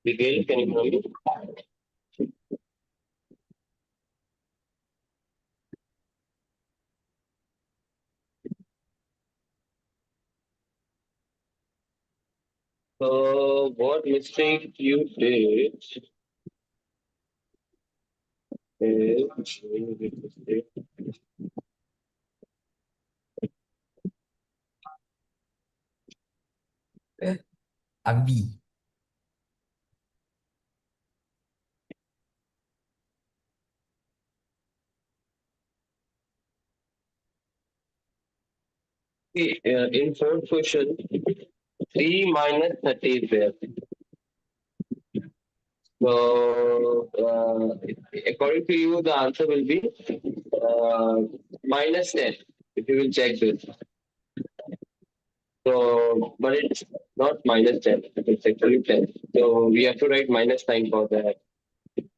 Miguel, can you hear me? So, what mistake you did is Abhi. in fourth question, 3 minus 30 is there. So, according to you, the answer will be minus 10, if you will check this. So, but it's not minus 10, it's actually 10. So, we have to write minus 9 for that.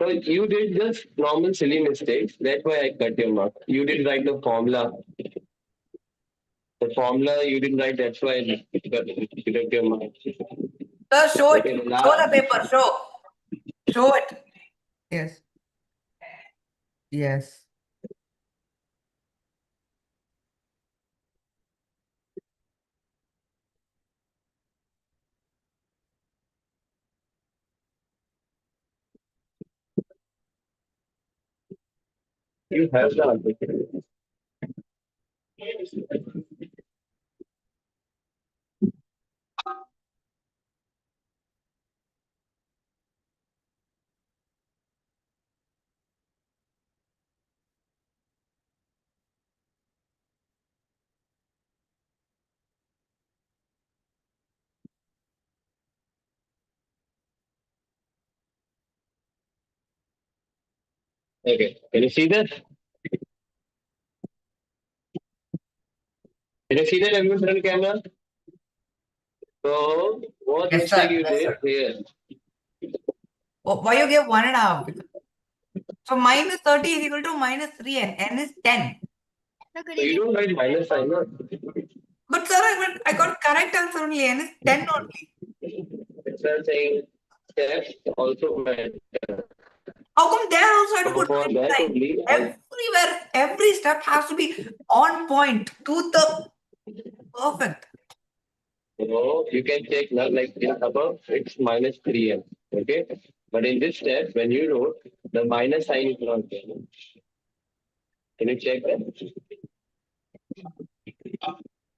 So, you did just normal silly mistakes. That's why I cut your mark. You didn't write the formula. The formula you didn't write, that's why I cut your mark. Sir, show it. Okay, Show the paper. Show. Show it. Yes. Yes. you have the answer. Okay, can you see that? Can you see that everyone on camera? So, what Yes, mistake sir. you Yes, did sir. here? Why you give 1.5? So minus 30 is equal to minus 3 and n is 10. So you don't write minus sign, no? But sir, I got correct answer only. N is 10 only. It's not saying steps also matter. How come there also I had to So put for minus that sign? only, Everywhere, every step has to be on point to the perfect. you can check now, like in above, it's minus 3m. Okay? But in this step, when you wrote, the minus sign is not there. Can you check that?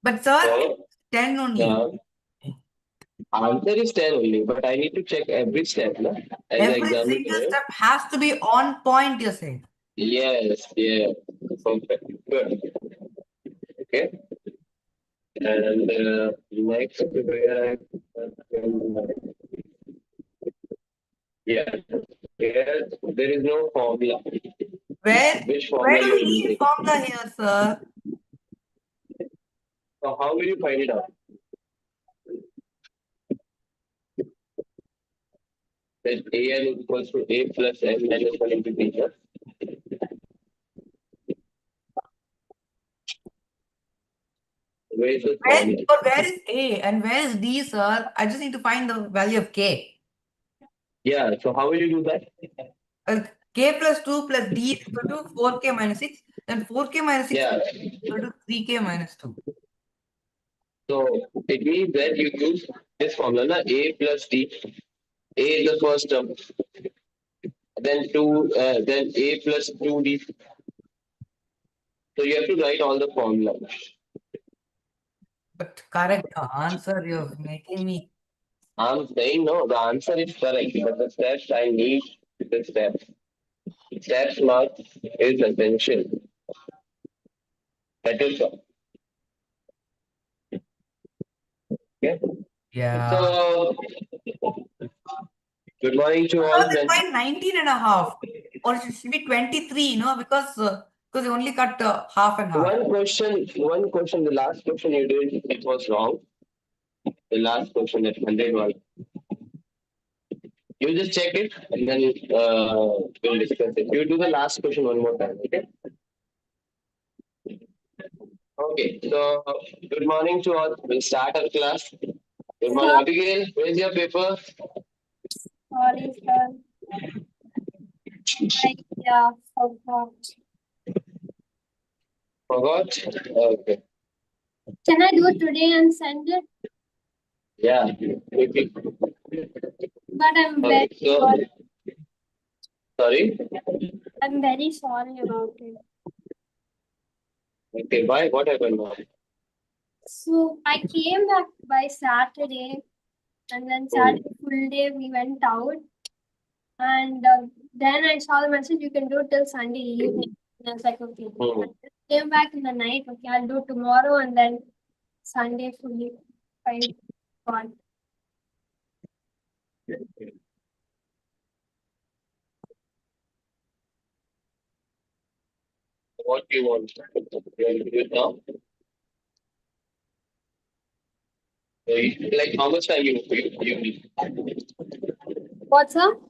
But sir, So, 10 only. answer is 10 only, but I need to check every step, no? As an Every single examiner. step has to be on point, you're saying. Yes, yeah. Perfect. Good. Okay. And next, where yeah, here there is no formula. Which Where formula do you we are need using? formula here, sir? So how will you find it out? That an is equals to a plus n minus 1 into b. Where is the formula? Where is A and where is D, sir? I just need to find the value of K. Yeah, so how will you do that? K plus 2 plus D is equal to 4K minus 6. Then 4K minus 6 Yeah, is equal to 3K minus 2. so it means that you use this formula, na? A plus d. A is the first term. Then a plus 2d. So you have to write all the formula. But correct answer, you're making me. I'm saying no, the answer is correct, but the steps I need the steps. Steps mark is essential. That is all. Okay. Yeah. So good morning to all. Then find 19.5. Or it should be 23, because you only cut half and half. One question, the last question you did, it was wrong. The last question at 101. You just check it and then we'll discuss it. You do the last question one more time, okay? Okay, so good morning to all. We'll start our class. Good morning, Abigail. Where's your paper? sorry, sir. Yeah, forgot. Forgot? Okay. Can I do it today and send it? Yeah. Okay. But I'm Okay. very So, sorry. sorry. I'm very sorry about it. Okay. Why? What happened now? So I came back by Saturday, and then Saturday full day we went out, and then I saw the message you can do it till Sunday evening. And I was like, okay. Hmm. I just came back in the night. Okay, I'll do tomorrow, and then Sunday fully. I got. What do you want? You want to do it now? So like how much time you need? What's up?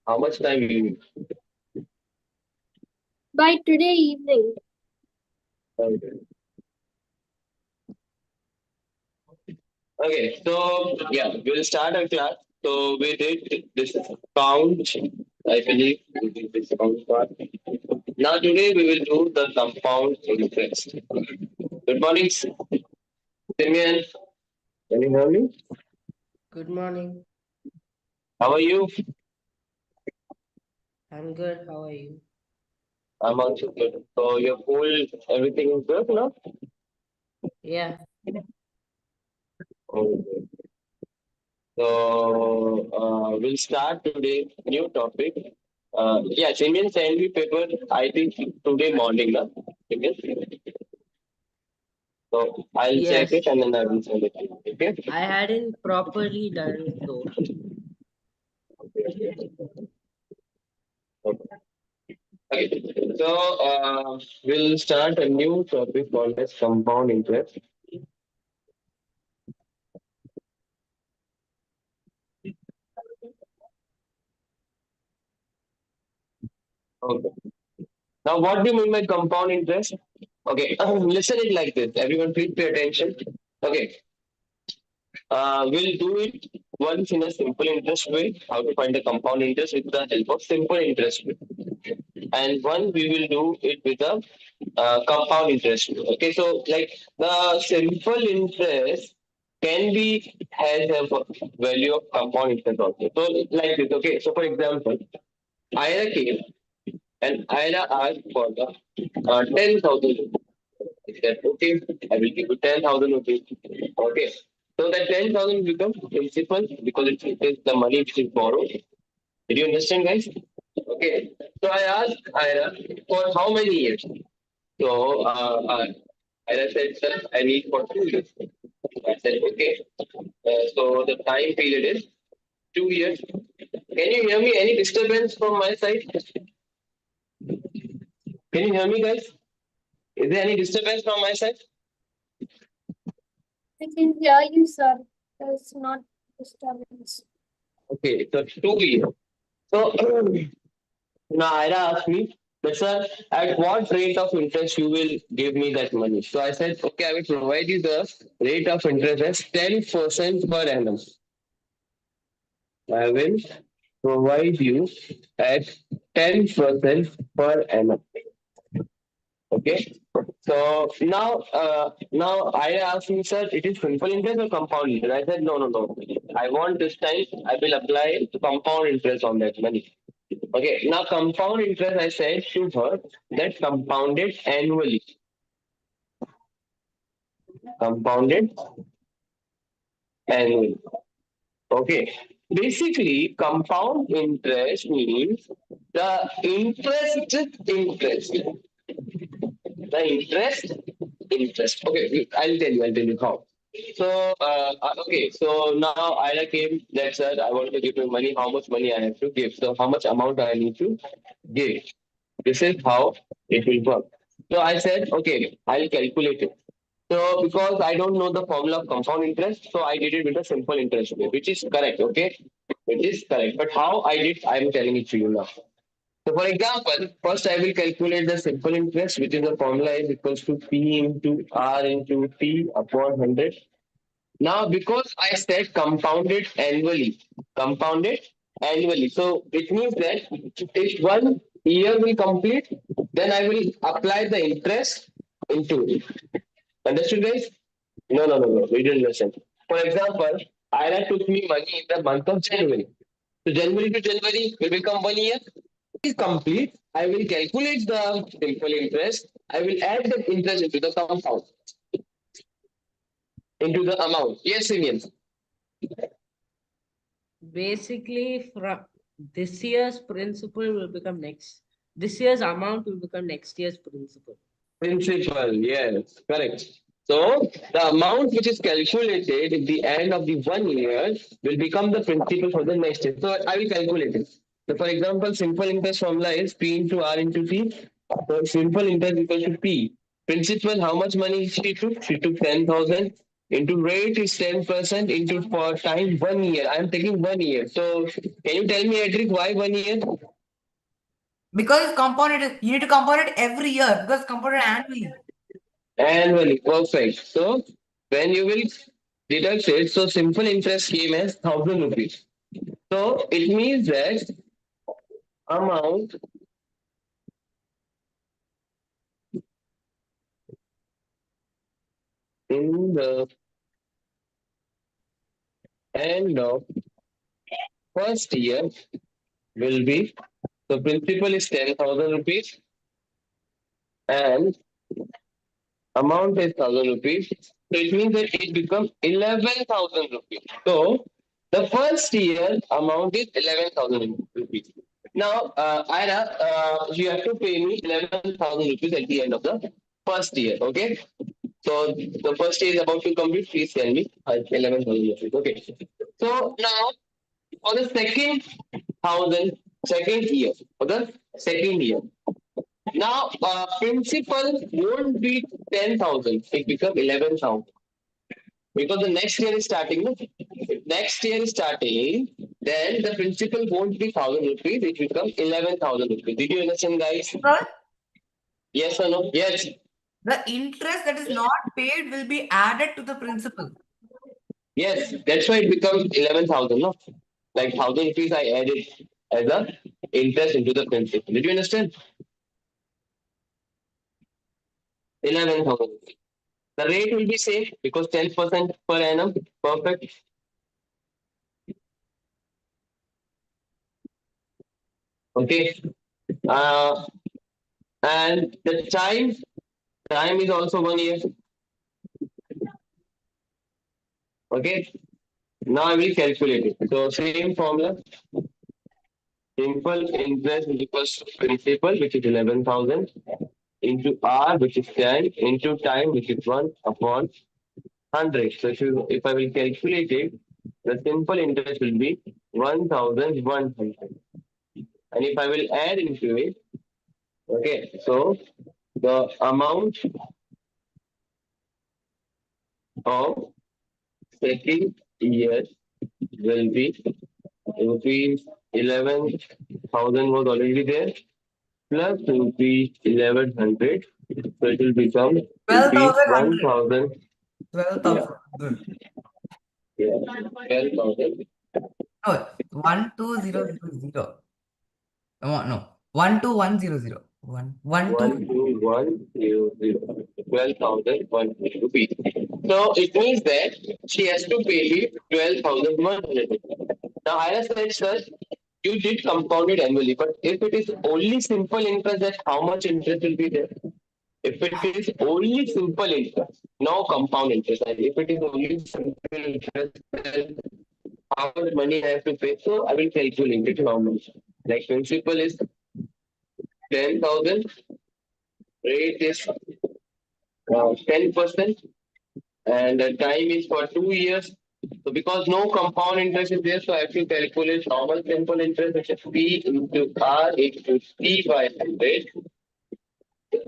How much time you need? By today evening. Okay. Okay, so yeah, we'll start our class. So we did this count, I believe, we did this count part. Now today we will do the compound interest. Good morning, Simeon. Can you hear me? Good morning. How are you? I'm good. How are you? I'm also good. So your school, everything is good, no? Yeah. Okay. So we'll start today new topic. Yeah, Simeon send me paper. I think today morning, na? Okay. So I'll check Yes. it and then I will send it to you. Okay. I hadn't properly done it though. Okay. Okay. So we'll start a new topic called as compound interest. Okay. Now, what do you mean by compound interest? Okay. Listen it like this. Everyone, please pay attention. Okay. We'll do it once in a simple interest way. How to find the compound interest with the help of simple interest way. And one we will do it with a compound interest. Okay, so like the simple interest can be has a value of compound interest also. So like this, okay. So for example, IRA came and IRA asked for the 10,000. He said, okay, I will give you 10,000 rupees. Okay. So that 10,000 becomes principal because it is the money which is borrowed. Did you understand, guys? Okay. So I asked Ira for how many years? So Ira said, sir, I need for 2 years. I said, okay. So the time period is 2 years. Can you hear me? Any disturbance from my side? Can you hear me, guys? Is there any disturbance from my side? I can hear you, sir. There's not disturbance. Okay, so 2 years. So now Ira asked me, but sir, at what rate of interest you will give me that money? So I said, okay, I will provide you the rate of interest as 10% per annum. I will provide you at 10% per annum. Okay. So now I asked me, sir, it is simple interest or compound interest? I said, no, no, no. I want this time I will apply compound interest on that money. Okay. Now compound interest, I said to her that compounded annually. Compounded annually. Okay. Basically, compound interest means the interest. The interest. Okay, I'll tell you how. So, okay, so now Ida came that said, I want to give you money. How much money I have to give? So, how much amount I need to give? This is how it will work. So, I said, okay, I'll calculate it. So, because I don't know the formula of compound interest, so I did it with a simple interest way, which is correct, okay? Which is correct. But how I did, I'm telling it to you now. So for example, first I will calculate the simple interest, which is the formula is equals to P into R into T upon 100. Now, because I said compounded annually, compounded annually. So it means that if 1 year will complete, then I will apply the interest into it. Understood, guys? No, no, no, no. We didn't listen. For example, Ira took me money in the month of January. So January to January will become 1 year. Is complete. I will calculate the simple interest. I will add the interest into the compound, into the amount. Yes, Vivian. Basically, from this year's principal will become next. This year's amount will become next year's principal. Principal, yes, correct. So the amount which is calculated at the end of the 1 year will become the principal for the next year. So I will calculate it. So for example, simple interest formula is P into R into T. So simple interest equals to P. Principal, how much money she took? She took 10,000. Into rate is 10% into for time 1 year. I am taking 1 year. So can you tell me, Edric, why 1 year? Because it's compounded, you need to compound it every year because it's compounded annually. Annually, perfect. So when you will deduct it, so simple interest came as 1,000 rupees. So it means that amount in the end of first year will be, the principal is 10,000 rupees and amount is 1,000 rupees. So it means that it becomes 11,000 rupees. So the first year amount is 11,000 rupees. Now, Ira, you have to pay me 11,000 rupees at the end of the first year. Okay. So the first year is about to complete. Please tell me 11,000 rupees. Okay. So now for the second year, for the second year. Now, principal won't be 10,000. It becomes 11,000 because the next year is starting. No? If next year is starting, then the principal won't be 1,000 rupees. It becomes 11,000 rupees. Did you understand, guys? Sir, Yes or no? Yes. the interest that is not paid will be added to the principal. Yes. That's why it becomes 11,000. No, like 1,000 rupees I added as a interest into the principal. Did you understand? 11,000. The rate will be same because 10% per annum. Perfect. Okay. Uh, and the time is also 1 year. Okay. Now I will calculate it. So same formula. Simple interest is equals to principal, which is 11,000, into R, which is 10, into time, which is 1/100. So if I will calculate it, the simple interest will be 1,100. And if I will add into it, okay, so the amount of second year will be rupees 11,000 was already there, plus rupees 1,100. So it will become rupees 12,100. 1,000. 12,000. Yeah, 12,000. No, 12000. No, 12100. 12100. 12,100 rupees. So it means that she has to pay me 12,100. Now Ira said, sir, you did compound it annually, but if it is only simple interest, then how much interest will be there? If it is only simple interest, no compound interest, and if it is only simple interest, then how much money I have to pay? So I will calculate it how much. Like principal is 10,000, rate is 10%, and the time is for 2 years. So because no compound interest is there, so I have to calculate normal simple interest, which is P into R into T by 100.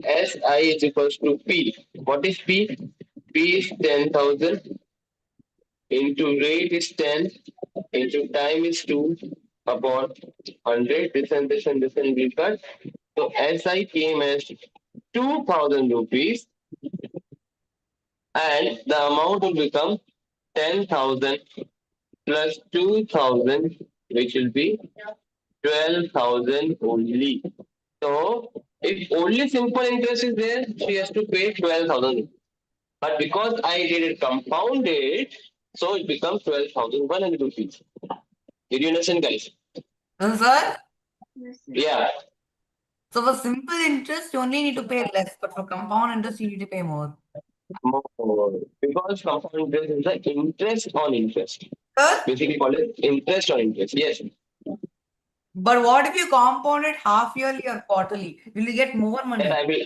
SI is equals to P. What is P? P is 10,000 into rate is 10 into time is 2 upon 100. This and this and this and will cut. So SI came as 2,000 rupees and the amount will become 10,000 plus 2,000 which will be 12,000 only. So if only simple interest is there, she has to pay 12,000. But because I did it compounded, so it becomes 12,100 rupees. Did you understand, guys? Sir, Yeah. so for simple interest, you only need to pay less, but for compound interest, you need to pay more. More. Because compound interest is the interest on interest. Sir, Basically called it interest on interest. Yes. but what if you compound it half yearly or quarterly? Will you get more That money? I will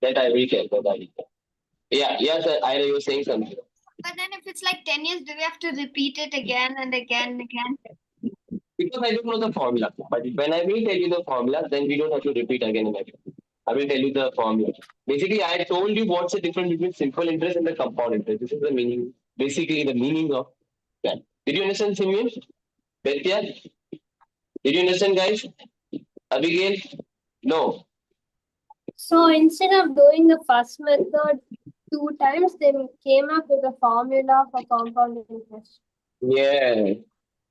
that I will tell. That I will tell. Yeah, yes, I was saying something. But then if it's like 10 years, do we have to repeat it again and again and again? Because I don't know the formula. But when I will tell you the formula, then we don't have to repeat again and again. I will tell you the formula. Basically, I told you what's the difference between simple interest and the compound interest. This is the meaning, basically the meaning of that. Did you understand, Simeon? Betya? Did you understand, guys? Abigail? No. So instead of doing the first method 2 times, they came up with a formula for compound interest. Yeah.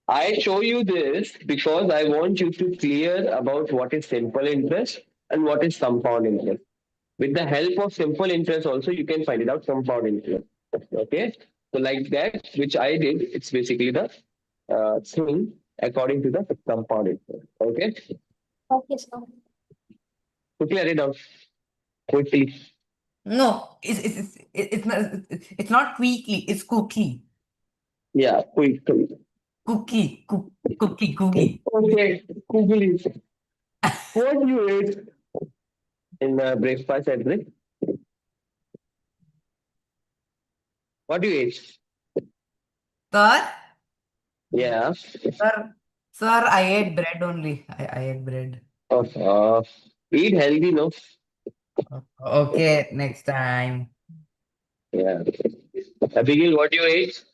I show you this because I want you to clear about what is simple interest and what is compound interest. With the help of simple interest also, you can find it out compound interest. Okay. So like that, which I did, it's basically the thing according to the compound interest. Okay. Okay, so To clear it out quickly. No, it's not quickly, it's cookie. Yeah, quickly. Cookie. Okay, quickly. What do you ate in breakfast, Cedric? What do you ate? Sir, Yeah. sir, I ate bread only. I ate bread. Eat healthy, no? Okay, next time. Yeah. Abigail, what do you ate?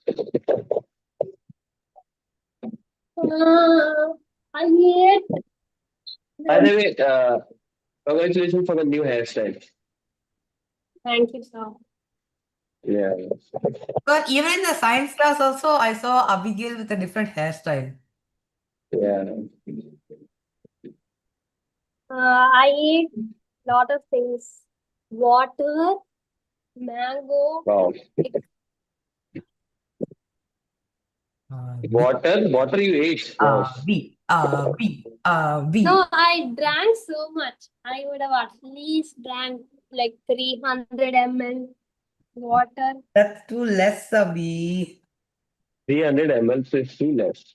I ate. By the way, congratulations for the new hairstyle. Thank you, sir. Yeah. Sir, even in the science class also, I saw Abigail with a different hairstyle. Yeah. I ate lot of things. Water, mango. Wow. Water you ate. Wow. B. No, I drank so much. I would have at least drank like 300 ml water. That's too less, Abi. 300 ml is too less.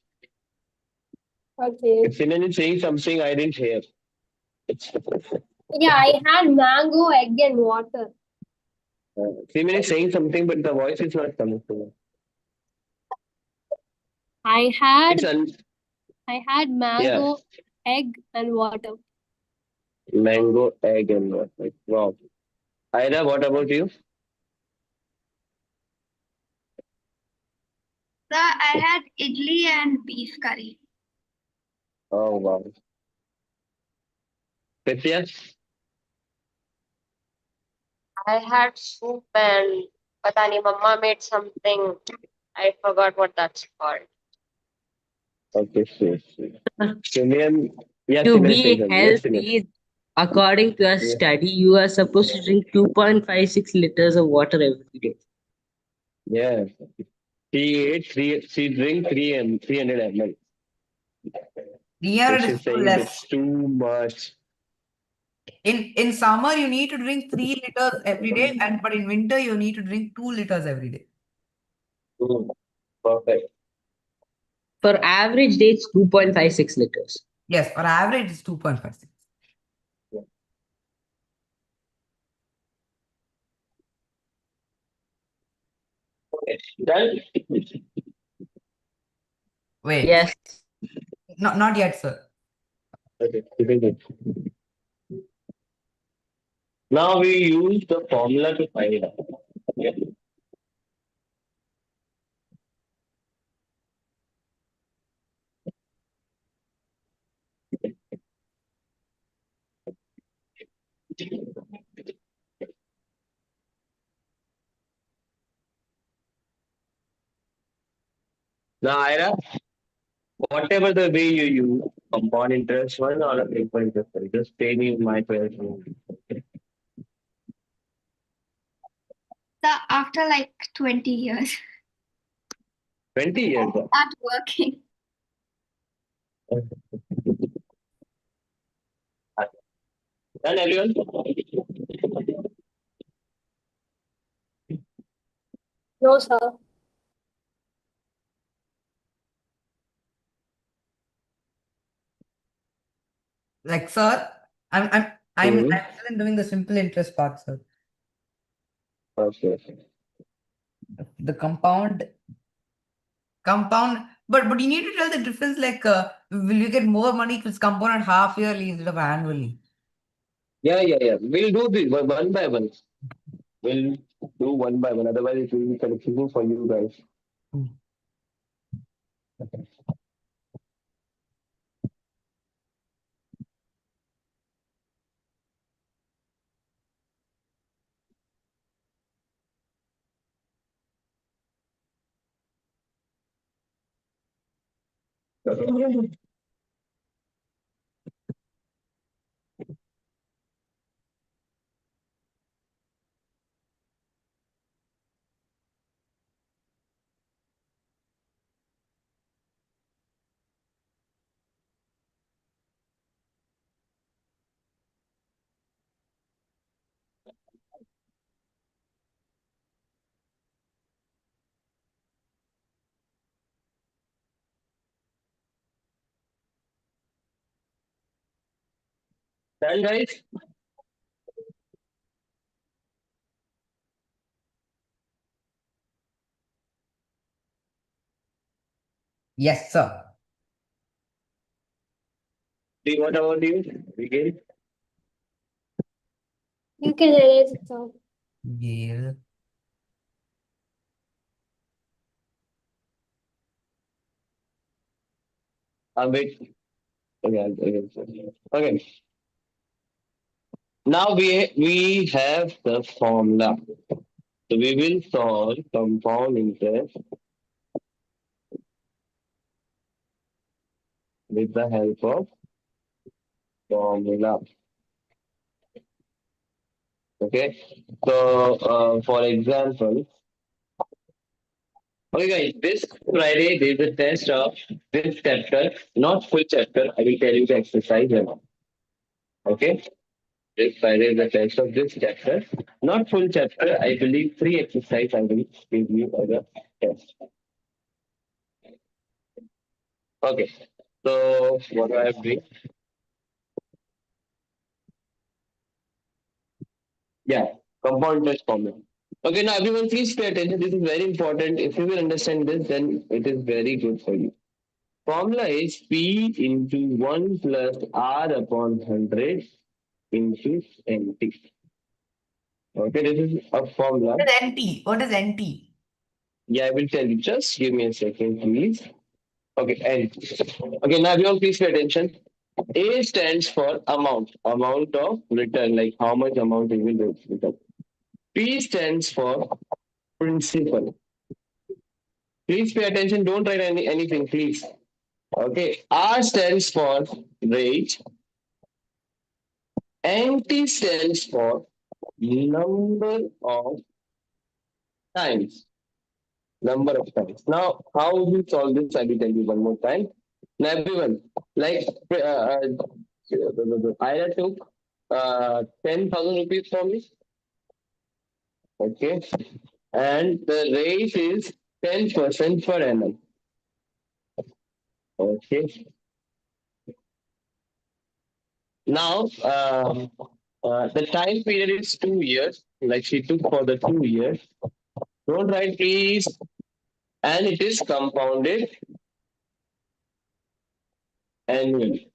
Okay. If Sinan is saying something I didn't hear. Yeah, I had mango, egg, and water. Sinan is saying something, but the voice is not coming to me. I had It's mango, egg, and water. mango, egg, and water. Wow. Ira, what about you? Sir, I had idli and beef curry. Oh, wow. Pritya? I had soup and Patani Mama made something. I forgot what that's called. Okay, sure. Simeon, yeah, To Simeon is saying be something. Yes, Simeon. healthy, according to a Yeah. study, you are supposed to drink 2.56 liters of water every day. Yeah. She drank 300 ml. Here it She's is too saying less. it's too much. In summer, you need to drink 3 liters every day, but in winter, you need to drink 2 liters every day. Perfect. For average day, it's 2.56 liters. Yes, for average, it's 2.56. Okay. Done? Wait, Yes. not yet, sir. Okay. Now we use the formula to find it out. Yeah. Now, Ira, whatever the way you use, compound interest one or a simple interest one, just pay me my 12 months. So after like 20 years, 20 years. start working. Done, everyone? No, sir. Like, sir, I'm Mhm. still doing the simple interest part, sir. Okay. The compound, but you need to tell the difference. Like, will you get more money if it's compounded half yearly instead of annually? Yeah. We'll do this one by one. We'll do one by one. Otherwise, it will be confusing for you guys. Done, guys? Yes, sir. What about you? Begin. You can erase it, sir. Yeah. Wait. Okay. Now we have the formula. So we will solve compound interest with the help of formula. Okay. So for example, okay guys, this Friday there is a test of this chapter, not full chapter. I will tell you the exercise now. Okay. This Friday is the test of this chapter, not full chapter. I believe three exercise I will give you as a test. Okay. So what I have doing? Yeah, compound interest formula. Okay, now everyone please pay attention. This is very important. If you will understand this, then it is very good for you. Formula is P into 1 plus R upon 100 into NT. Okay, this is a formula. What is NT? What is NT? Yeah, I will tell you. Just give me a second, please. Okay, N. Okay, now everyone please pay attention. A stands for amount of return, like how much amount you will return. P stands for principal. Please pay attention. Don't write anything, please. Okay. R stands for rate. NT stands for number of times. Number of times. Now, how we solve this? I will tell you one more time. Now, everyone, like Ira took 10,000 rupees from me. Okay. And the rate is 10% per annum. Okay. Now, the time period is 2 years, like she took for the 2 years. Don't write please. And it is compounded annually.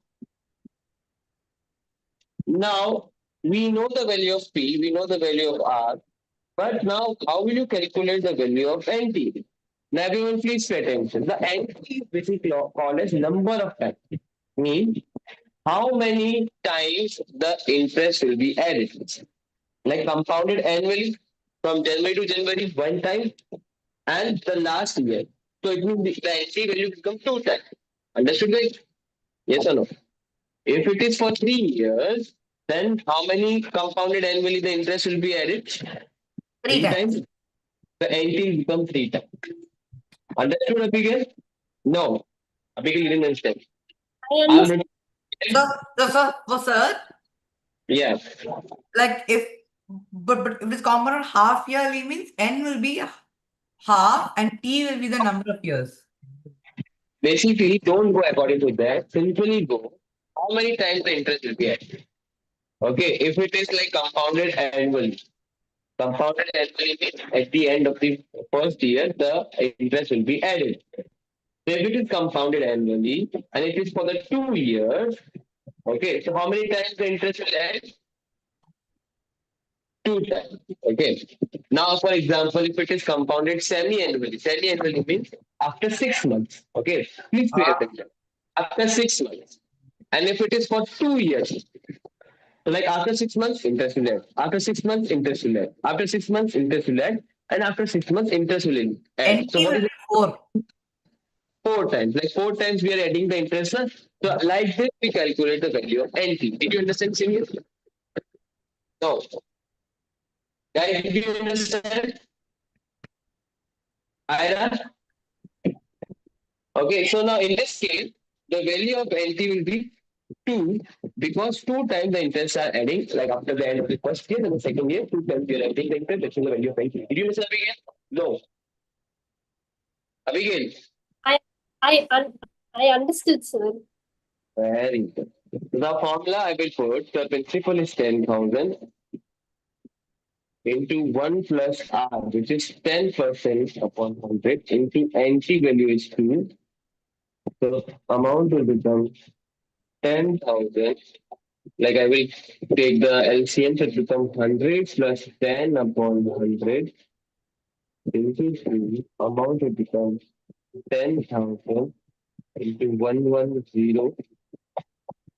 Now, we know the value of P, we know the value of R, but now how will you calculate the value of NT? Now, everyone please pay attention. The NT is basically called as number of times. Means how many times the interest will be added. Like compounded annually from January to January, one time, and the last year. So it means the entry value become two times. Understood, guys? Yes or no? If it is for 3 years, then how many compounded annually the interest will be added? 3 times. The NT becomes 3 times. Understood, Abigail? No. Abigail didn't understand. I I'm understand. Sir, yeah. like but if it's compounded half yearly means n will be half and t will be the number of years. Basically, don't go according to that. Simply go how many times the interest will be added. Okay, if it is like compounded annually means at the end of the first year, the interest will be added. So if it is compounded annually and it is for the 2 years, okay, so how many times the interest will add? 2 times. Okay. Now, for example, if it is compounded semi-annually means after 6 months. Okay. Please pay attention. After 6 months. And if it is for 2 years, so like after 6 months, interest will add. After 6 months, interest will add. After 6 months, interest will add. And after 6 months, interest will add. nt So what will is be it? 4. 4 times. Like 4 times we are adding the interest. Huh? So like this, we calculate the value of NT. Did you understand, Senior? No. Guys, did you understand? Ira? Okay, so now in this case, the value of NT will be 2 because 2 times the interest are adding, like after the end of the first year and the second year, 2 times you are adding the interest, that's the value of NT. Did you understand, Abigail? No. Abigail? I understood, sir. Very good. The formula I will put, the principal is 10,000 into 1 plus R, which is 10% upon 100 into NT value is 2. So amount will become 10,000. Like I will take the LCM, so it becomes 100 plus 10 upon 100 into 3. Amount will become 10,000 into 110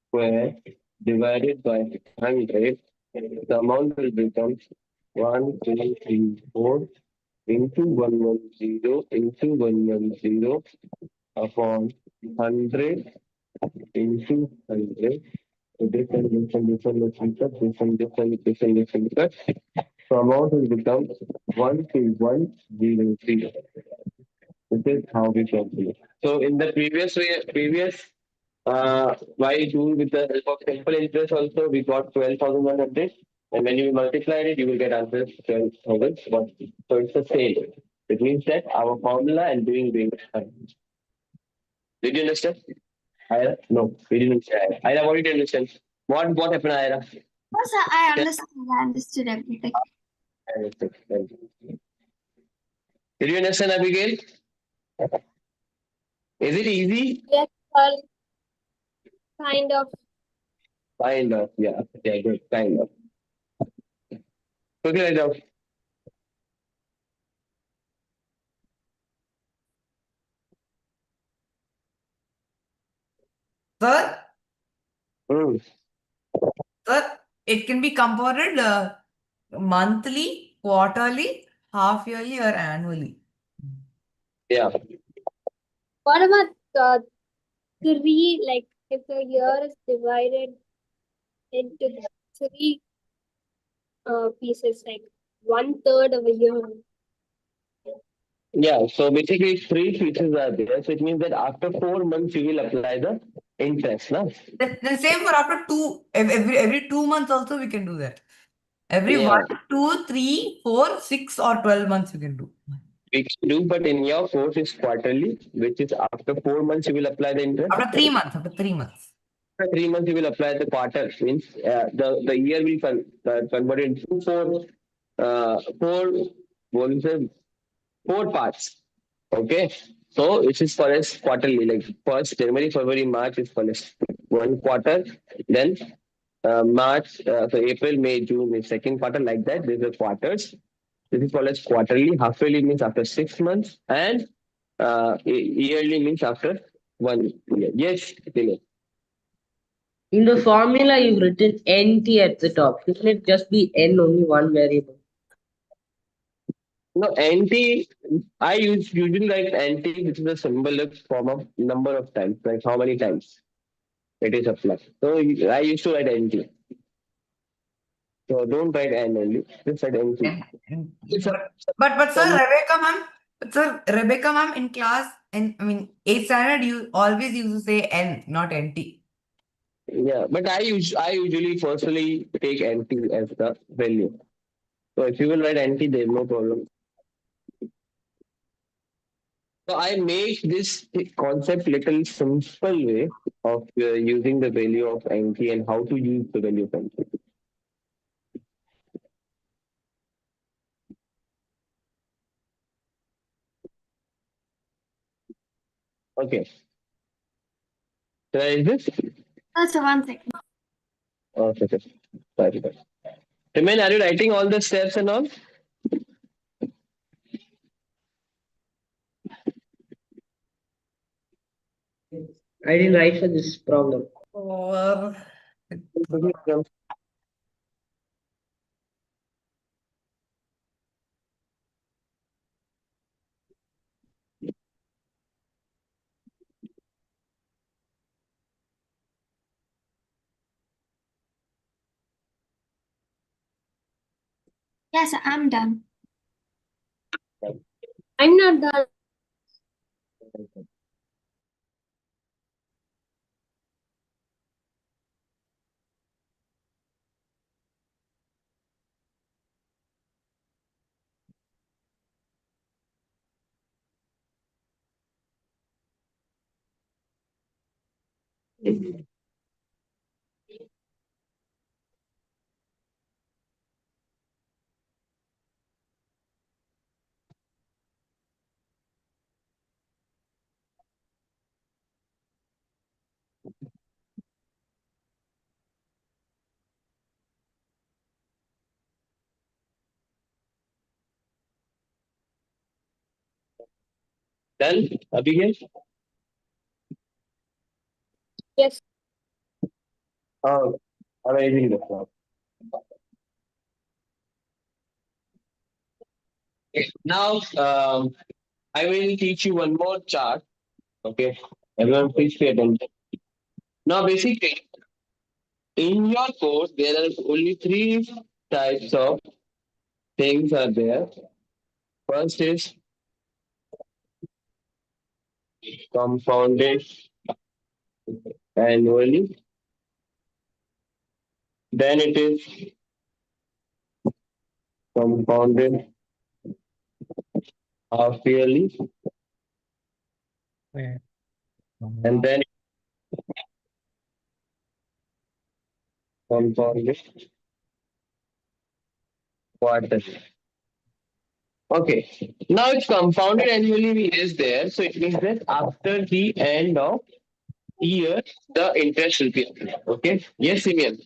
square divided by 100. The amount will become 1234 into 110 into 110 upon 100 into 100. So different. So amount will become 12103. This is how we calculate. So in the previous why do with the help of simple interest also we got 12,100, and when you multiply it you will get answer 12,000. So it's the same. It means that our formula and doing is fine. Did you understand? Ira? No, we didn't understand. Ira, what did you understand? What happened, Ira? Yes, sir, I understood everything. I understood. Did you understand, Abigail? Is it easy? Yes, sir. Kind of. Kind of, yeah. Yeah, good. Kind of. Okay, right now. Sir, Mm. sir, it can be compounded monthly, quarterly, half yearly, or annually. Yeah. What about three? Like if the year is divided into three pieces, like 1/3 of a year. Yeah, so basically 3 pieces are there. So it means that after 4 months you will apply the interest, no? The same for after every 2 months also we can do that. Every Yeah. 1, 2, 3, 4, 6 or 12 months you can do. We can do, but in your course is quarterly, which is after 4 months you will apply the interest. After 3 months, after 3 months. After 3 months you will apply the quarter. Means the year will convert into what is it? 4 parts. Okay. So it is for us quarterly, like first January, February, March is for us 1 quarter. Then March, so April, May, June is second quarter, like that. These are quarters. This is called as quarterly. Half yearly means after 6 months, and yearly means after 1 year. Yes, Dinesh. In the formula, you've written NT at the top. Shouldn't it just be N, only one variable? No, NT, usually write NT, which is a symbolic form of number of times, like how many times it is applied. So I used to write NT. So don't write N only, just write NT. And- It's a, but sir, Rebecca ma'am in class, and I mean 8th standard, you always used to say N, not NT. yeah, but I usually personally take NT as the value. So if you will write NT, there's no problem. So I make this concept little simple way of using the value of NT and how to use the value of NT. Okay. So is this? Also, 1 second. Okay, okay. Sorry. Remain, are you writing all the steps and all? I didn't write for this problem. Or Yes, I'm done. I'm not done. Done, Abigail? Yes. Oh, amazing. Okay. Now, I will teach you one more chart. Okay. Everyone, please pay attention. Now, basically, in your course, there are only three types of things are there. First is compounded annually. Then it is compounded half yearly. And then compounded quarterly. Okay. Now it's compounded annually is there. So it means that after the end of year, the interest will be applied. Okay. Yes, Simeon.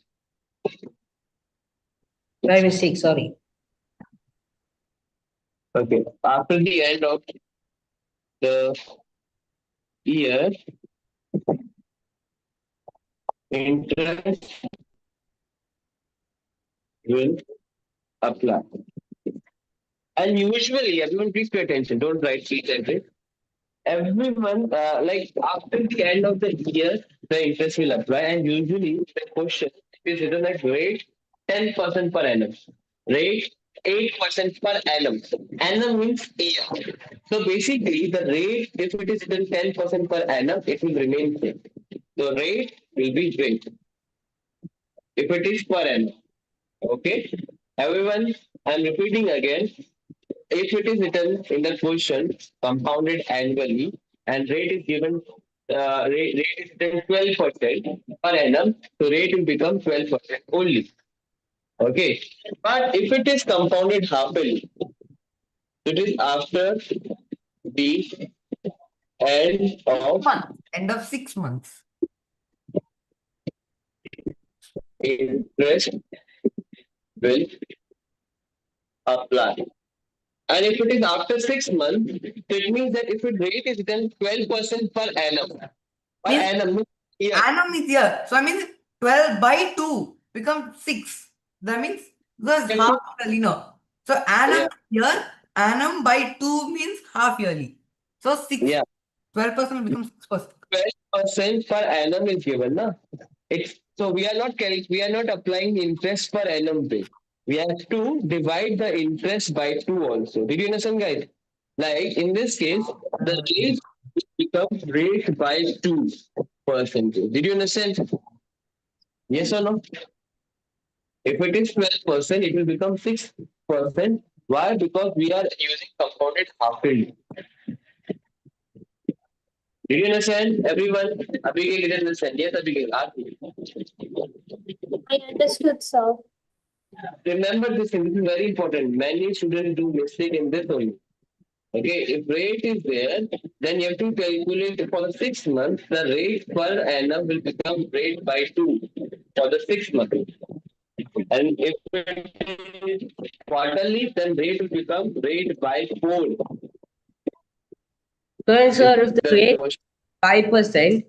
My mistake, sorry. Okay. After the end of the year, interest will apply. And usually, everyone please pay attention. Don't write each entry. Everyone, like after the end of the year, the interest will apply. And usually, the question is written like rate 10% per annum, rate 8% per annum. Annum means year. So basically, the rate, if it is written 10% per annum, it will remain same. The rate will be rate if it is per annum. Okay, everyone, I'm repeating again. If it is written in the question compounded annually and rate is given rate is written 12% per annum, so rate will become 12% only. Okay. But if it is compounded half-yearly, it is after the end of end of 6 months. interest will apply. And if it is after 6 months, it means that if it rate is written 12% per annum, per Means annum, year. annum is here. So I mean 12 by 2 becomes 6. That means because half yearly, no. So annum Yeah. here, annum by 2 means half yearly. So 6, Yeah. 12% will become 6%. 12% per annum is given, na? It's so we are not applying interest per annum pay. We have to divide the interest by 2 also. Did you understand, guys? Like in this case, the rate becomes rate by 2%. Did you understand? Yes or no? If it is 12%, it will become 6%. Why? Because we are using compounded half-yearly. Did you understand, everyone? Abigail didn't understand. Yes, Abigail. Ask me. I understood, sir. Remember this thing. This is very important. Many students do mistake in this only. Okay, if rate is there, then you have to calculate for the 6 months. The rate per annum will become rate by 2 for the 6 months. And if it is quarterly, then rate will become rate by 4. So, sir, if the The rate question- 5%,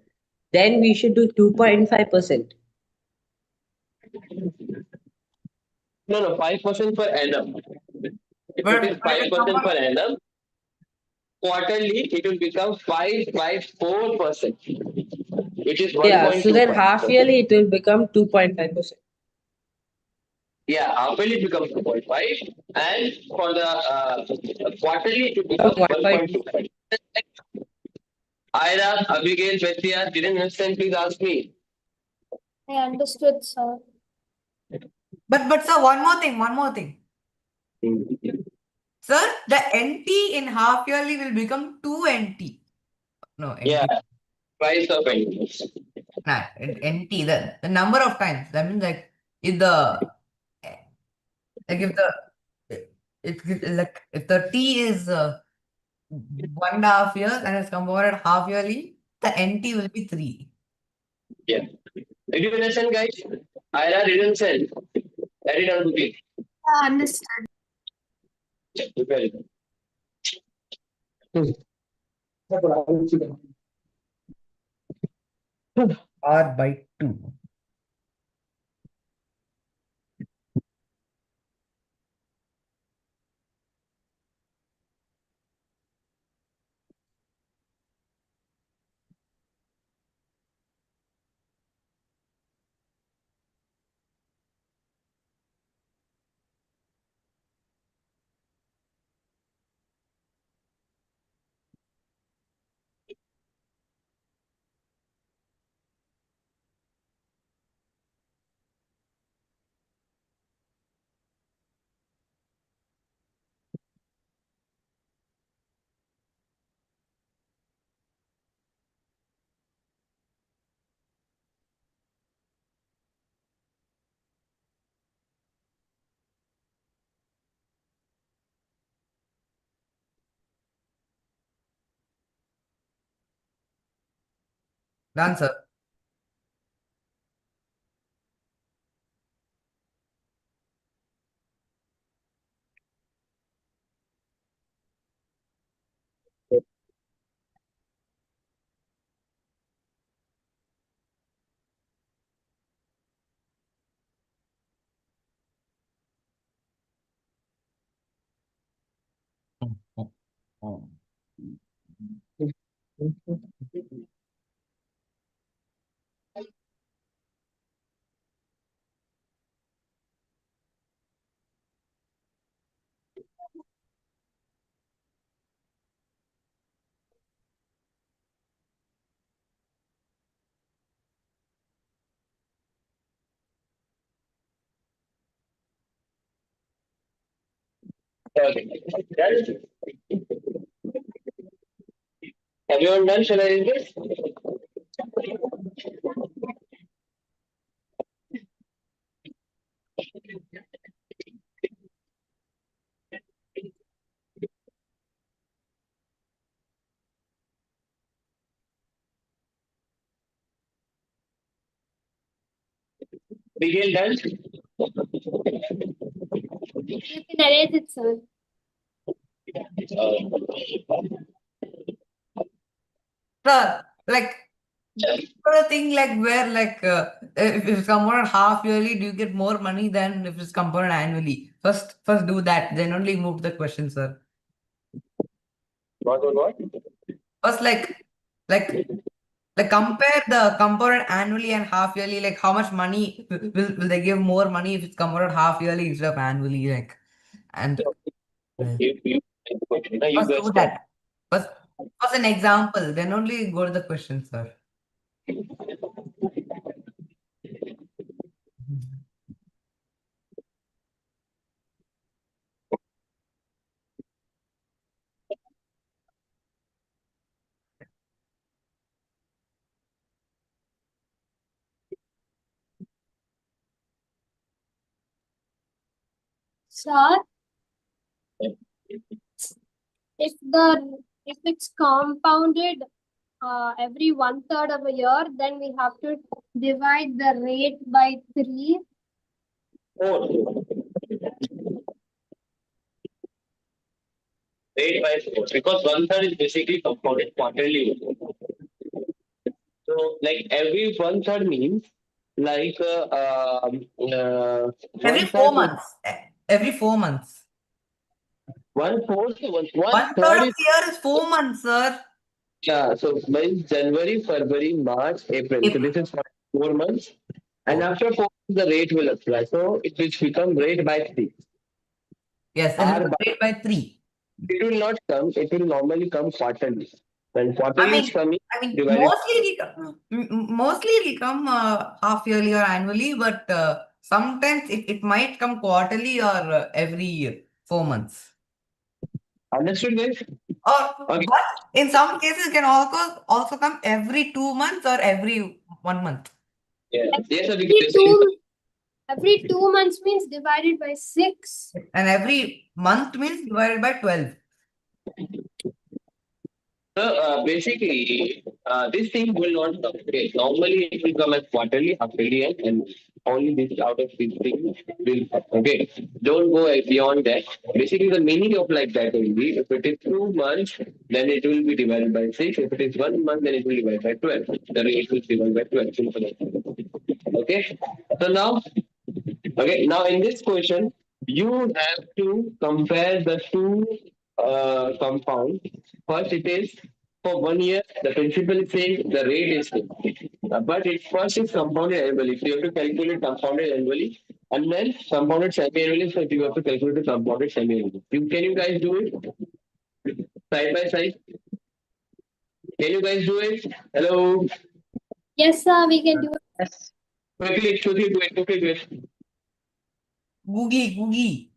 then we should do 2.5%. No, 5% per annum. If But it is 5% per annum, quarterly it will become 5 by 4%, which is Yeah, so then 1.25. half yearly it will become 2.5%. Yeah, half-yearly it becomes 2.5, and for the quarterly it will become 1.25. 1.25. Ira, Abigail, Bethia, didn't understand, please ask me. I understood, sir. But sir, one more thing. Sir, the NT in half yearly will become 2 NT. No, NT. Yeah, price of interest. Nah, NT, the number of times. That means like if the like if the T is 1.5 years and it's compounded half yearly, the NT will be 3. Yeah. Did you understand, guys? Ira didn't understand. Write it down quickly. I understand. Very good. R by 2. Done, sir. Okay. Done? Everyone done? Shall I read this? Begin done? You can erase it, sir. Sir, like for a thing like where like if it's compounded half yearly, do you get more money than if it's compounded annually? First do that, then only move the question, sir. What? First, like compare the compounded annually and half yearly. Like how much money will they give more money if it's compounded half yearly instead of annually? Like and You first guys do can. that. First an example, then only go to the question, sir. Sir, if it's compounded every 1/3 of a year, then we have to divide the rate by 3. 4. 8/4. Because 1/3 is basically compounded quarterly. So, like every 1/3 means like Every 1/3 4 is months. Every 4 months. 1/4. One One third third of is the year is 4 months, sir. yeah. So means January, February, March, April. So this is for 4 months, and Oh, after 4 months the rate will apply. So it will become rate by 3. yes, and it R will by, paid by 3. it will not come. It will normally come quarterly. When I quarterly is mean, coming, I mean, divided. mostly it'll come half yearly or annually, but sometimes it might come quarterly or every 4 months. Understood, guys? Okay. But in some cases, it can also come every 2 months or every 1 month. Yeah. Yes, sir. Every 2 months means divided by 6. And every month means divided by 12. So basically, this thing will not come. Okay. Normally, it will come as quarterly, half-yearly, and only this out of these things will come. Okay. Don't go beyond that. Basically, the meaning of like that will be if it is 2 months, then it will be divided by 6. If it is 1 month, then it will be divided by 12. The rate will be divided by 12. Simple as that. Okay. So now, okay, now in this question, you have to compare the two compounds. First, it is for 1 year, the principal is same, the rate is same. But it first is compounded annually. So you have to calculate compounded annually, and then compounded semi-annually. So you have to calculate the compounded semi-annually. Can you guys do it side by side? Can you guys do it? Hello. Yes, sir, we can do it. Yes. Quickly do it. Quickly do it. Googie.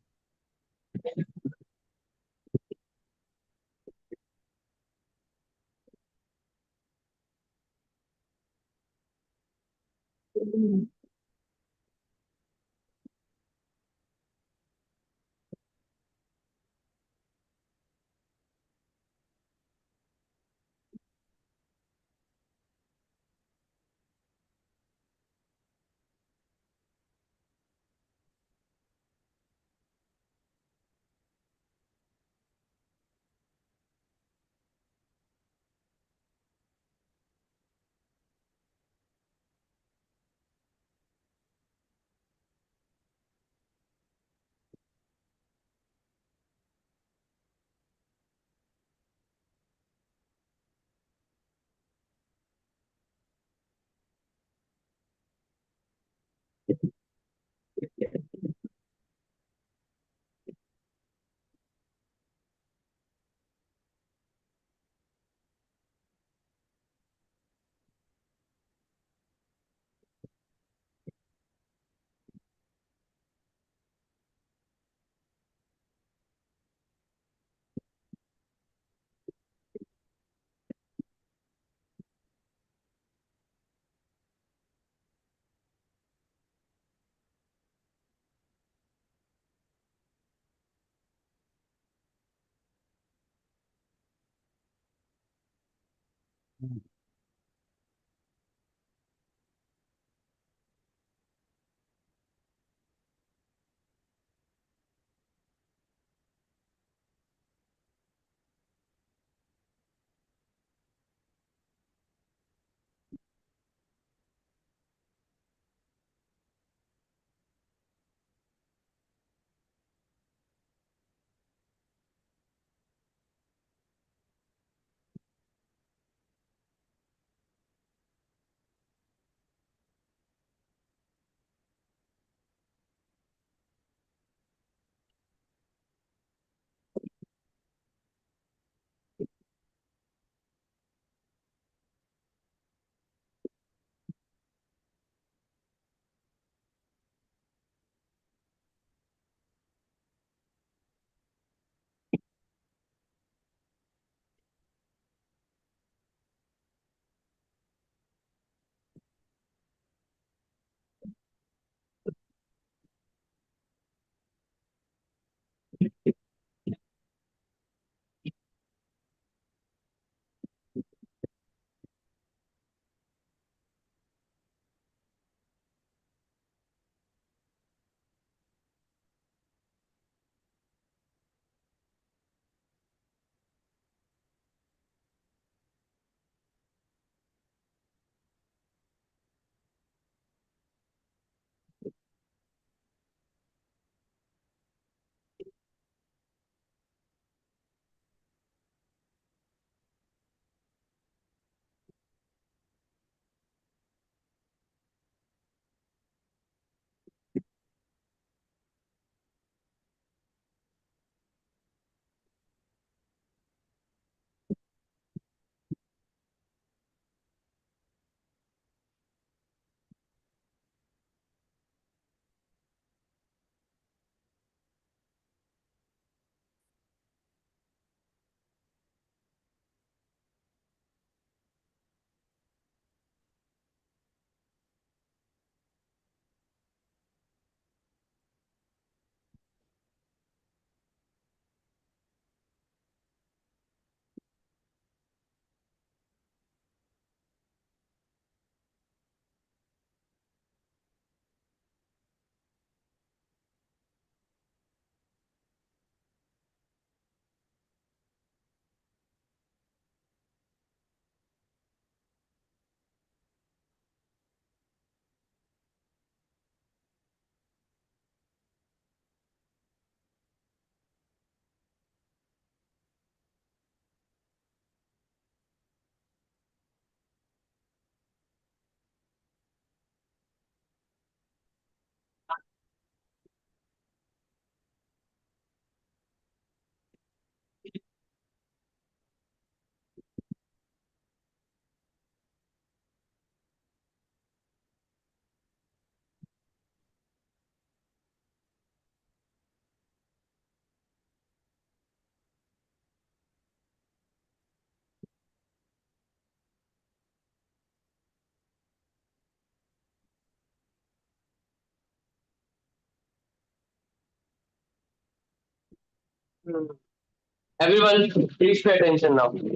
Everyone, please pay attention now. Can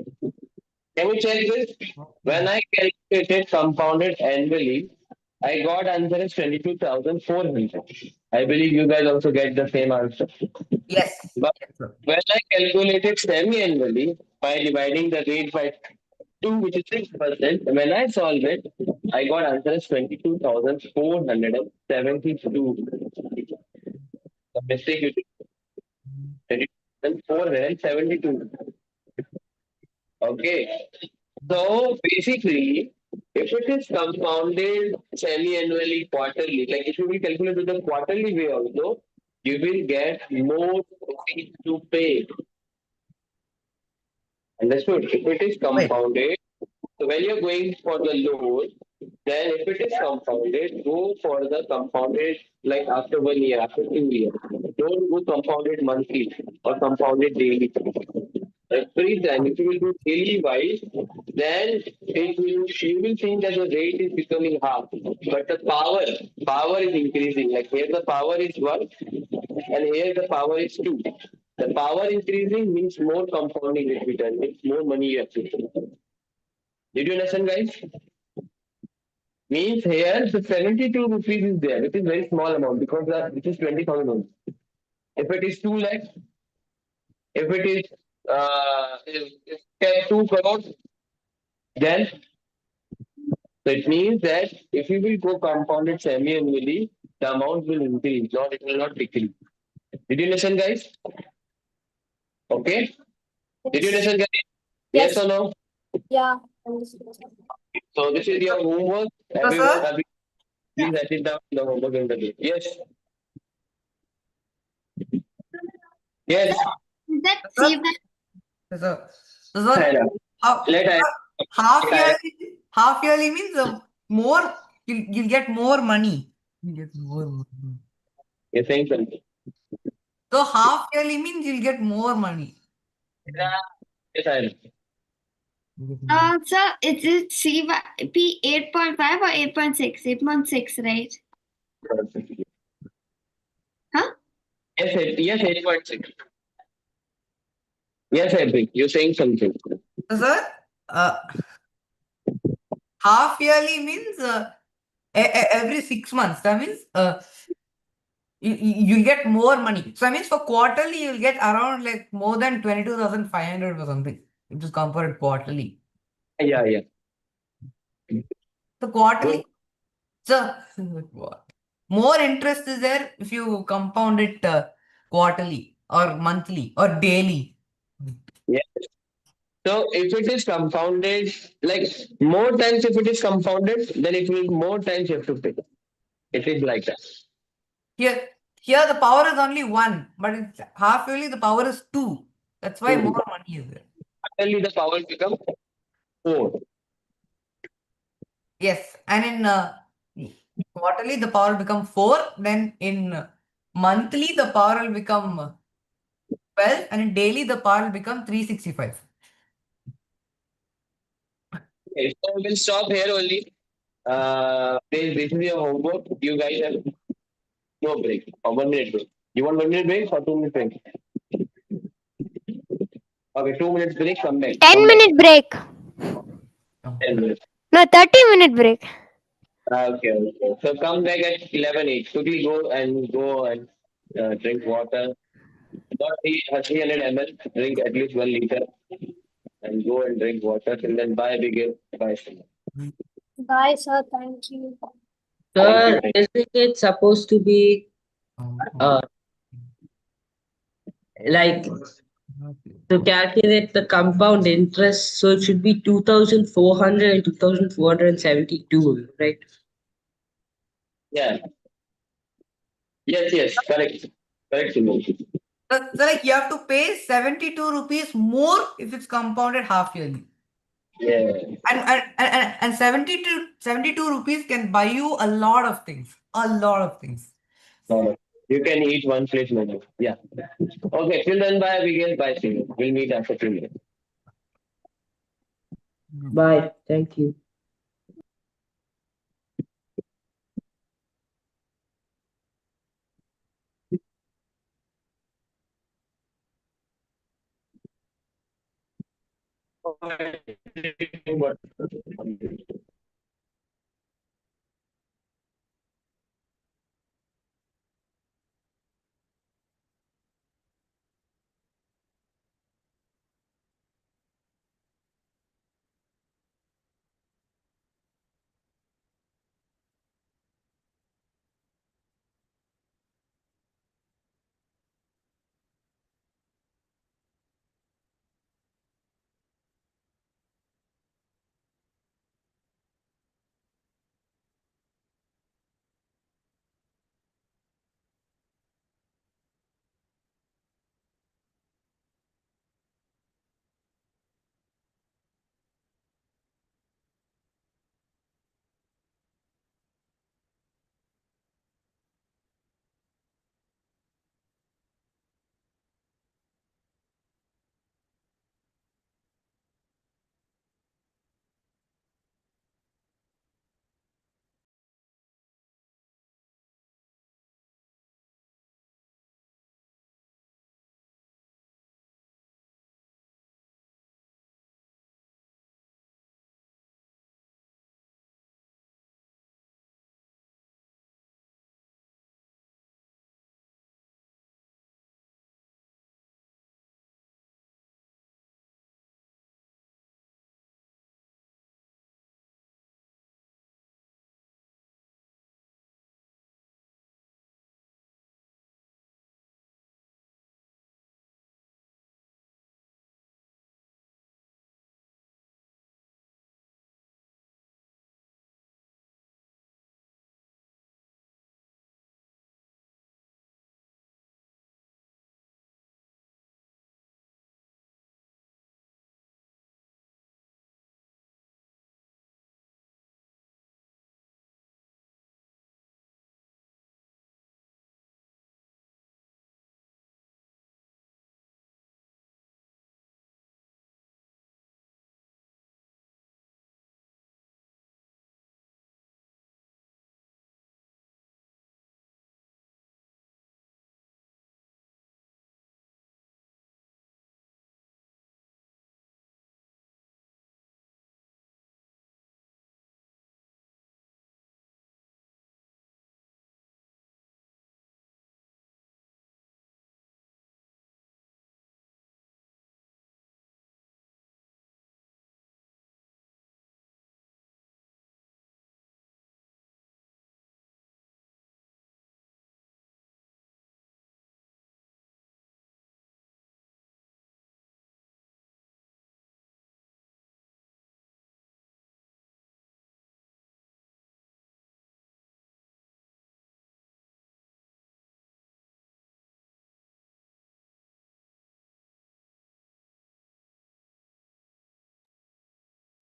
you check this? When I calculated compounded annually, I got answer as 22,400. I believe you guys also get the same answer. Yes. But Yes, sir. when I calculated semi-annually by dividing the rate by 2, which is 6%, when I solved it, I got answer as 22,472. The mistake you did, 22,472. Okay. So basically, if it is compounded semi-annually, quarterly, like if you will calculate with the quarterly way also, you will get more fees to pay. Understood? If it is Wait. compounded, so when you're going for the loan, then if it is compounded, go for the compounded like after 1 year, after 2 years. Don't go compounded monthly or compounded daily. Every time, if you will do daily wise, then you will think that the rate is becoming half, but the power is increasing. Like here the power is 1, and here the power is 2. The power increasing means more compounding will be done, means more money you have to pay. Did you understand, guys? Means here the 72 rupees is there, which is very small amount because which is 20,000 only. If it is 2 lakhs, if it is if 2 crores, then so it means that if you will go compounded semi-annually, the amount will increase, not it will not decrease. Did you understand, guys? Okay. Did you understand, guys? Yes or no? Yeah. Understood. So this is your homework. So, Everyone, sir, please write it down in the homework in the day. Yes. Yes. Is that sir, save that? so, sir, Let how, I half yearly means more, you'll get more money. You'll get more money. you're saying something. So half yearly means you'll get more money. Yes, I know. Sir, is it CYP 8.5 or 8.6? 8.6, right? Huh? Yes, 8.6. Yes, I agree. You're saying something. So, sir, half yearly means every 6 months. That means you'll get more money. So that means for quarterly, you'll get around like more than 22,500 or something. It is compared quarterly. Yeah, yeah. So quarterly, so what? More interest is there if you compound it quarterly or monthly or daily. Yes. So if it is compounded, like more times if it is compounded, then it will more times you have to pay. It is like that. Here, the power is only 1, but it's half yearly the power is 2. That's why more money is there. Suddenly the power become 4. Yes, and in quarterly the power will become 4. Then in monthly the power will become 12, and in daily the power will become 365. Okay, so we'll stop here only. This is your homework. You guys have no break or 1 minute break. You want 1 minute break or 2 minute break? Okay, 2 minutes break. Come back. 10 Come back. minute break. 10 minutes. No, 30-minute break. Okay, okay. So come back at 11:08. Quickly go and drink water. Not 300 ml. Drink at least 1 liter and go and drink water. And then bye, begin. Bye. Bye, sir. Thank you. Sir, Thank isn't it supposed to be uh, like to calculate the compound interest? So it should be 2,400 and 2,472, right? Yeah. Yes, yes. Correct. Correct, Simon. So like you have to pay 72 rupees more if it's compounded half yearly. Yeah. And 72 rupees can buy you a lot of things. A lot of things. You can eat one plate momo. Yeah. Okay, till then, bye, Abigail. Bye, Simon. We'll meet after 2 minutes. Bye. Thank you.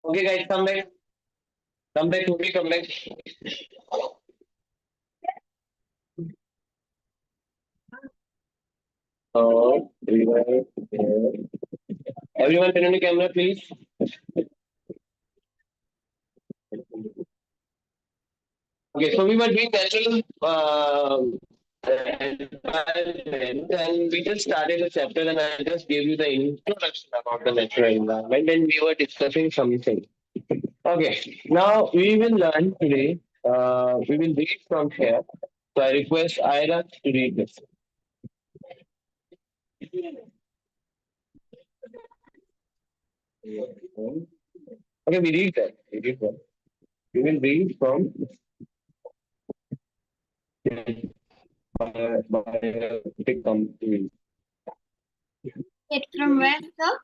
Okay, guys, come back. Come back, Ruby, come back. Everyone, everyone, turn on the camera, please. Okay, so we were doing natural environment, and we just started a chapter, and I just gave you the introduction about the natural environment, and we were discussing something. Okay, now we will learn today. We will read from here. So I request Ira to read this. Okay, we read that. We read that. We will read from biotic company. It from where, sir?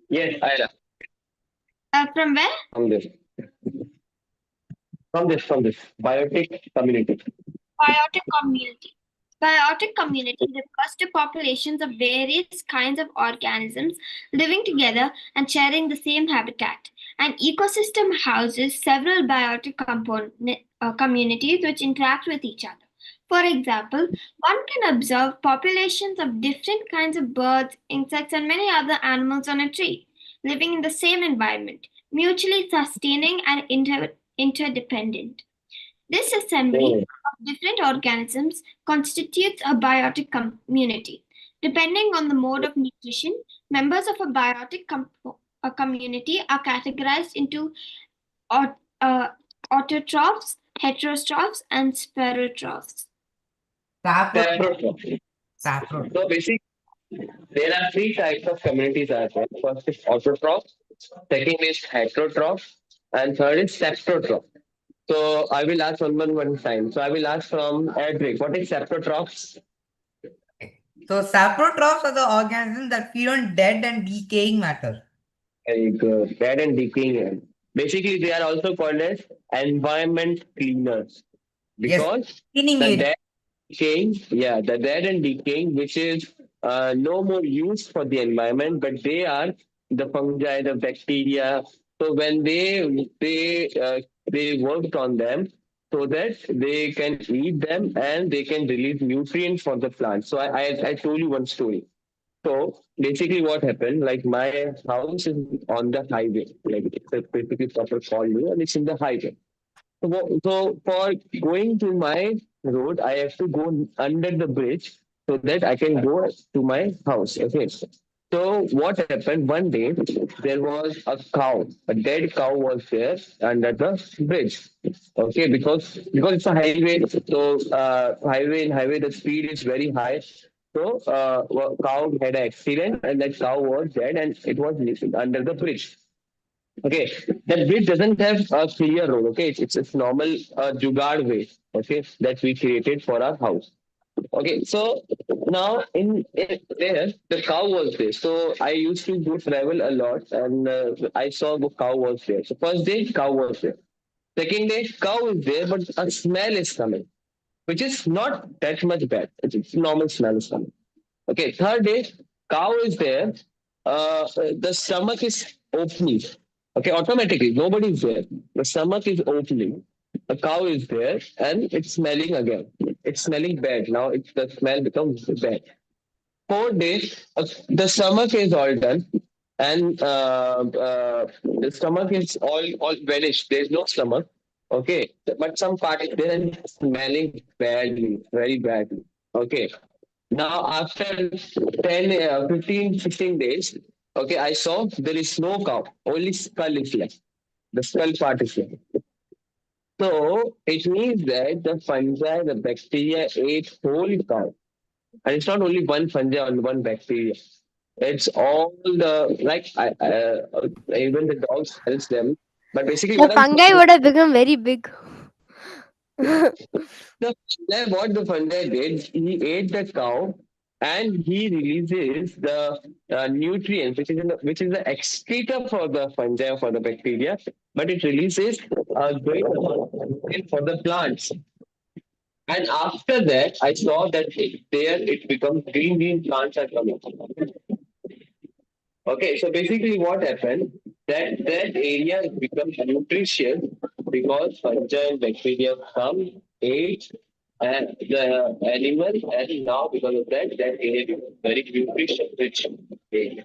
Yes, Ira, From where? from this. From this. Biotic community. Biotic community. Biotic community refers to populations of various kinds of organisms living together and sharing the same habitat. An ecosystem houses several biotic communities which interact with each other. For example, one can observe populations of different kinds of birds, insects, and many other animals on a tree, living in the same environment, mutually sustaining and interdependent. This assembly of different organisms constitutes a biotic community. Depending on the mode of nutrition, members of a biotic a community are categorized into autotrophs, heterotrophs, and spherotrophs. Saprotroph. Saprotroph. So basically, there are three types of communities as well. First is autotroph, second is heterotroph, and third is saprotroph. So I will ask one time. So I will ask from Edric, what is saprotrophs? So saprotrophs are the organisms that feed on dead and decaying matter. Very good. Dead and decaying. Basically, they are also called as environment cleaners because Cleaning the agent. dead decaying, the dead and decaying, which is no more use for the environment, but they are the fungi, the bacteria. So when they worked on them so that they can eat them and they can release nutrients for the plant. So I told you one story. So basically, what happened? Like my house is on the highway, like it's a basically proper colony, and it's in the highway. So for going to my road, I have to go under the bridge so that I can go to my house. Okay. So what happened? One day there was a cow, a dead cow was there under the bridge. Okay, because it's a highway, so highway the speed is very high. So cow had an accident and that cow was dead and it was missing under the bridge. Okay, that bridge doesn't have a clear road. Okay, it's normal jugaad way. Okay, that we created for our house. Okay, so now in there the cow was there. So I used to go travel a lot, and I saw the cow was there. So first day cow was there. Second day cow is there, but a smell is coming, which is not that much bad. It's normal smell is coming. Okay, third day, cow is there. The stomach is opening. Okay, automatically, nobody is there. The stomach is opening. The cow is there, and it's smelling again. It's smelling bad. Now the smell becomes bad. Fourth day, the stomach is all done, and the stomach is all vanished. There's no stomach. Okay, but some part is there and it's smelling badly, very badly. Okay, now, after 10, 15, 16 days, okay, I saw there is no cow, only skull is left. The skull part is left. So, it means that the fungi, the bacteria ate whole cow. And it's not only one fungi or one bacteria. It's all the, even the dogs helps them. But basically, The what I'm fungi would have become very big. what the fungi did, he ate the cow and he releases the nutrients, which is the excreta for the fungi for the bacteria, but it releases a great amount of nutrients for the plants. And after that, I saw that it becomes green plants are coming. Okay, so basically what happened, that area becomes nutritious because fungi and bacteria come, ate and the animal, and now because of that area becomes very nutrition rich area.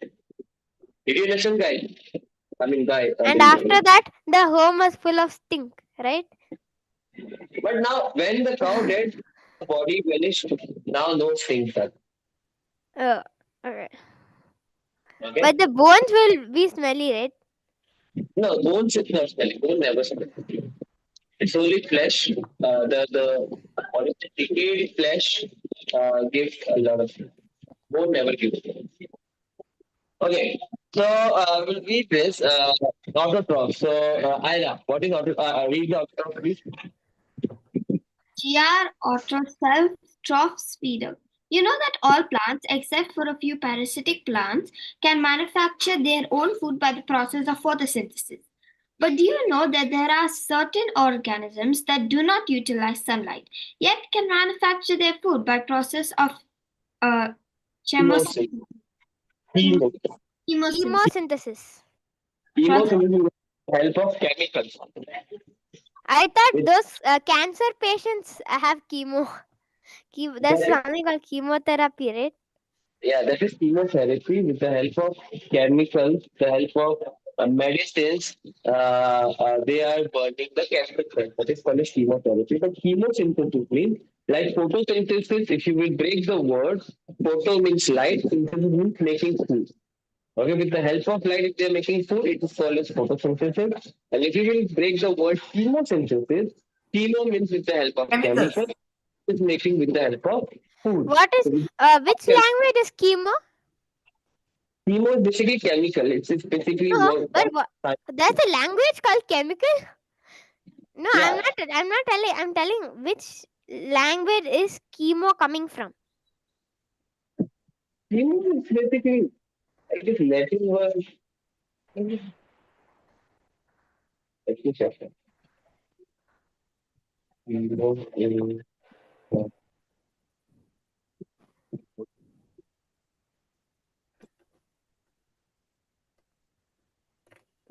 Did you understand, guys? I mean, guy. And after that, the home was full of stink, right? But now, when the cow dead, the body vanished. Now no stings are. Okay. Okay. But the bones will be smelly, right? No, bones is not smelling. Bone never smells. It's only flesh. The decayed flesh gives a lot of. Bone never gives. Okay, so we'll read this autotroph. So Ira, what is autotroph? Read the autotroph, please. GR autotrophs feeder. You know that all plants, except for a few parasitic plants, can manufacture their own food by the process of photosynthesis. But do you know that there are certain organisms that do not utilize sunlight, yet can manufacture their food by process of chemosynthesis? Chemosynthesis. Chemosynthesis with the help of chemicals. I thought those cancer patients have chemo. There's something called chemotherapy, right? Yeah, that is chemotherapy with the help of chemicals, the help of medicines. They are burning the chemicals. That is called as chemotherapy. But chemosynthesis means like photosynthesis. If you will break the word, photo means light, synthesis means making food. Okay, with the help of light, if they're making food, it is called as photosynthesis. And if you will break the word chemosynthesis, chemo means with the help of Chemicals. chemical, is making with the help of food. What is So which language is chemo? chemo is basically chemical. It's basically No, what but there's a language called chemical. No, yeah. I'm not telling. I'm telling which language is chemo coming from. Chemo is basically it is Latin word. Let me check. Chemo is,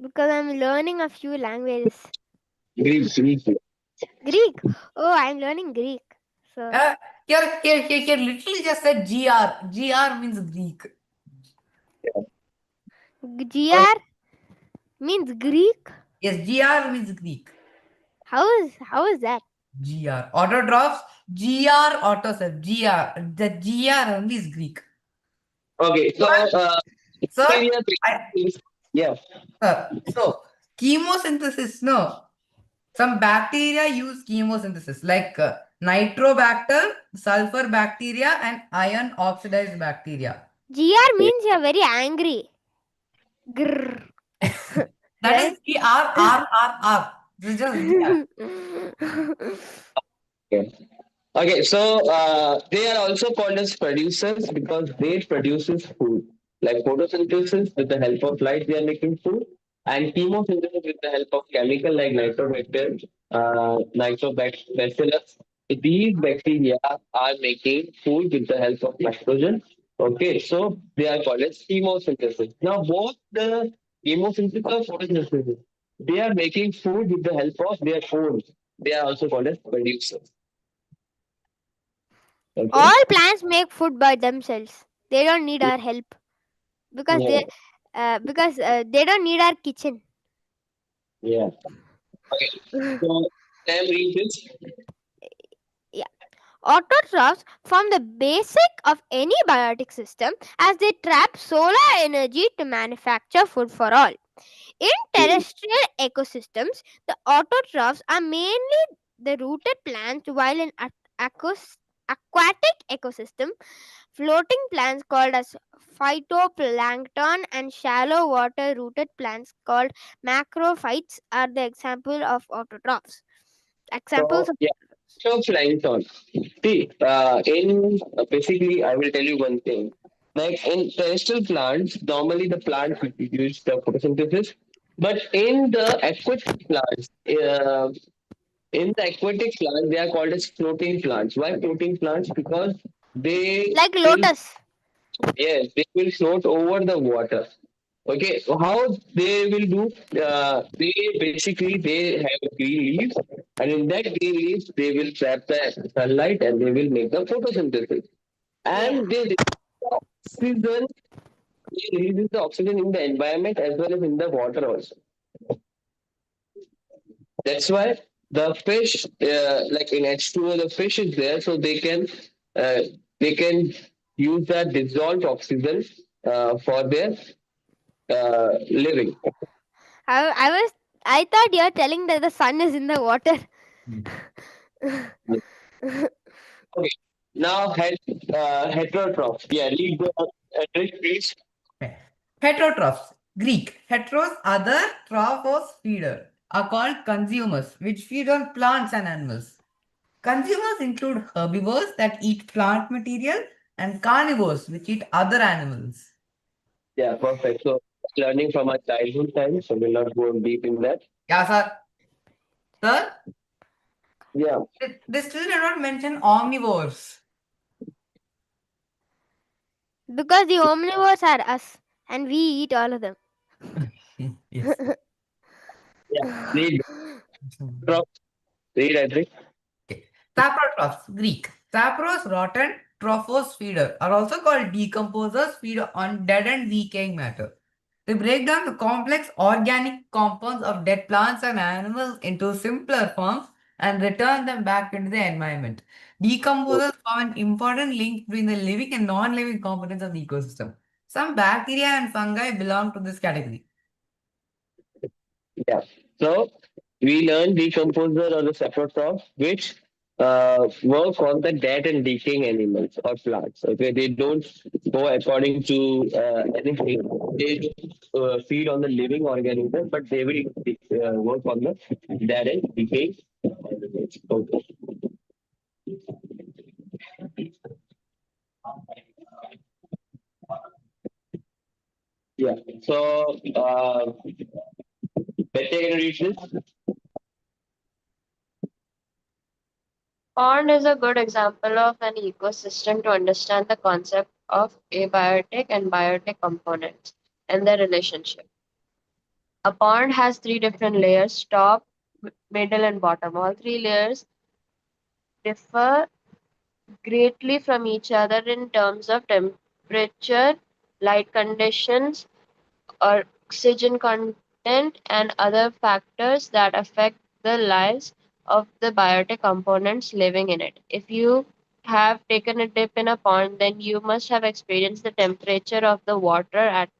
Because I'm learning a few languages. Greek. Greek. Oh, I'm learning Greek. So Here, literally just said GR. GR means Greek. GR means Greek. Yes, GR means Greek. How is that? GR. Autotrophs, GR autoseph. GR. The GR only is Greek. Okay, so Sir, bacteria yeah. so chemosynthesis, no. Some bacteria use chemosynthesis like nitrobacter, sulfur bacteria, and iron oxidized bacteria. GR means you're very angry. Grrr. That Right? is GRRRR. This is just GR. Okay. Okay, so they are also called as producers because they produces food. Like photosynthesis with the help of light, they are making food, and chemosynthesis with the help of chemical like nitrobacillus. These bacteria are making food with the help of nitrogen. Okay, so they are called as chemosynthesis. Now, both the chemosynthesis or photosynthesis, they are making food with the help of their own. They are also called as producers. Okay. All plants make food by themselves. They don't need our help because Yeah. they don't need our kitchen. Yeah. Okay. So Sam read this. Yeah. Autotrophs form the basic of any biotic system as they trap solar energy to manufacture food for all. In terrestrial ecosystems, the autotrophs are mainly the rooted plants, while in aquatic ecosystem, floating plants called as phytoplankton and shallow water rooted plants called macrophytes are the example of autotrophs. Examples So of yeah. So plankton. See, in basically, I will tell you one thing. Like in terrestrial plants, normally the plants use the photosynthesis, but in the aquatic plants, they are called as floating plants. Why floating plants? Because they like will lotus. yes, they will float over the water. Okay, so how they will do? They have green leaves, and in that green leaves they will trap the sunlight, and they will make the photosynthesis. Yeah. And oxygen, they release the oxygen in the environment as well as in the water also. That's why the fish, like in H2O, the fish is there, so uh, they can use that dissolved oxygen for their living. I thought you're telling that the sun is in the water. Okay. Now heterotrophs. Yeah, lead the Hendrik, please. Okay. Heterotrophs. Greek. Heteros, other, trophos, feeder, are called consumers, which feed on plants and animals. Consumers include herbivores that eat plant material and carnivores, which eat other animals. Yeah, perfect. So learning from our childhood times, so we'll not go deep in that. Yeah, sir. Sir, Yeah. they still did not mention omnivores. Because the omnivores are us and we eat all of them. Yes. Yeah. Lead trophs. Lead Hendrik. Okay. Saprotrophs, Greek. Sapros, rotten, trophos, feeder, are also called decomposers, feed on dead and decaying matter. They break down the complex organic compounds of dead plants and animals into simpler forms and return them back into the environment. Decomposers form an important link between the living and non-living components of the ecosystem. Some bacteria and fungi belong to this category. Yeah. So we learn decomposer or the saprotrophs, which work on the dead and decaying animals or plants. Okay, they don't go according to anything. They feed on the living organism, but they will work on the dead and decaying organisms. Okay. Yeah. So, Betty, can you read this? Pond is a good example of an ecosystem to understand the concept of abiotic and biotic components and their relationship. A pond has three different layers: top, middle, and bottom. All three layers differ greatly from each other in terms of temperature, light conditions, oxygen content, and other factors that affect the lives of the biotic components living in it. If you have taken a dip in a pond, then you must have experienced the temperature of the water at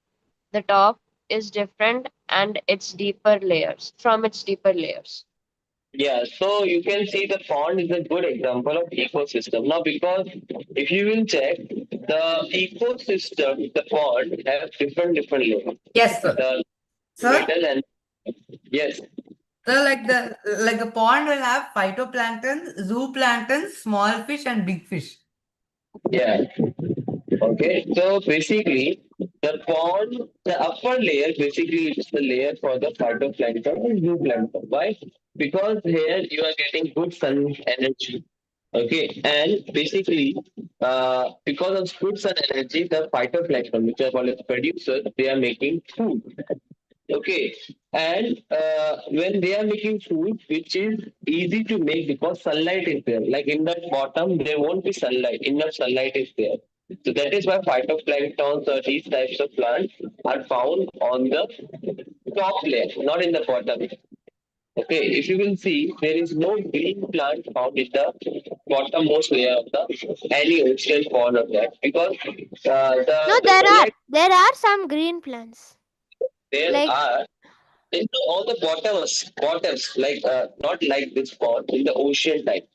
the top is different and its deeper layers from its deeper layers. Yeah, so you can see the pond is a good example of ecosystem. Now, because if you will check the ecosystem, the pond have different layers. Yes, sir. The Sir, middle and yes, so like the pond will have phytoplankton, zooplankton, small fish, and big fish. yeah. Okay, so basically the pond, the upper layer basically is the layer for the phytoplankton and zooplankton. Why? Because here you are getting good sun energy. Okay, and basically, because of good sun energy, the phytoplankton, which are called as producers, they are making food. Okay, and when they are making food, which is easy to make because sunlight is there. Like in the bottom, there won't be sunlight. Enough sunlight is there. So that is why phytoplanktons or these types of plants are found on the top layer, not in the bottom. Okay, if you will see, there is no green plant found in the bottommost layer of the any ocean pond of that because No, the sunlight there are some green plants. there Like are into all the bottoms, like not like this pond in the ocean type.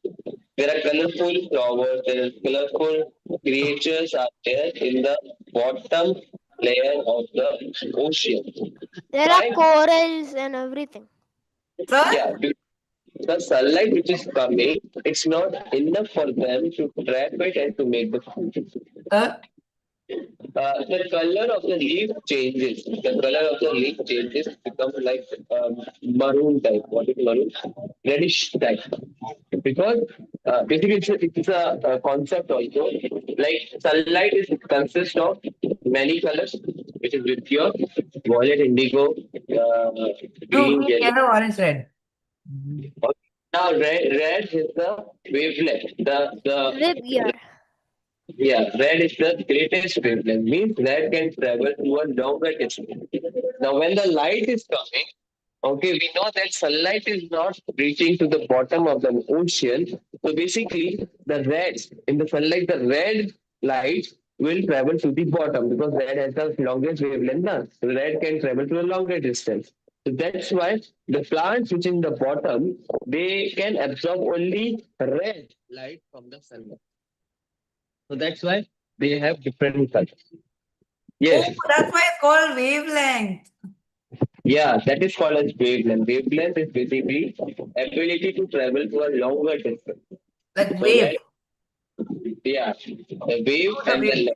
There are colorful flowers, there are colorful creatures are there in the bottom layer of the ocean. there are Why? corals and everything. Sir, Yeah, the sunlight which is coming, it's not enough for them to trap it and to make the food. sir, The color of the leaf changes. The color of the leaf changes, becomes like maroon type. What is maroon? Reddish type. Because basically it's a concept also. Like sunlight is consists of many colors, which is with your violet, indigo, blue, green, green, yellow. yellow, orange, red. Okay. Now red is the wavelength. With year. Yeah, red is the greatest wavelength. Means red can travel to a longer distance. Now, when the light is coming, okay, we know that sunlight is not reaching to the bottom of the ocean. So basically, the red in the sunlight, the red light will travel to the bottom because red has the longest wavelength. Na? So red can travel to a longer distance. So that's why the plants which in the bottom they can absorb only red light from the sunlight. So that's why they have different colors. Oh, Yes. that's why it's called wavelength. Yeah, that is called as wavelength. Wavelength is basically ability to travel to a longer distance. Like So wave. yeah, the wave The and the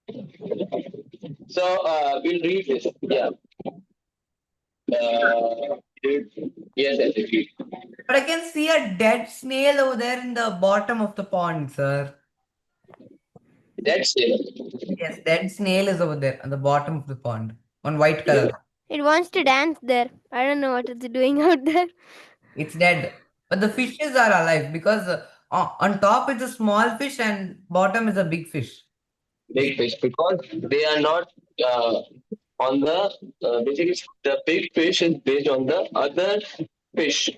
wave. so we'll read this. Yeah. Uh, yes, I repeat. But I can see a dead snail over there in the bottom of the pond, sir. That's it. Yes, dead snail is over there at the bottom of the pond. On white color. It wants to dance there. I don't know what it's doing out there. It's dead. But the fishes are alive because on top is a small fish and bottom is a big fish. Big fish because they are not on the basically the big fish is based on the other fish.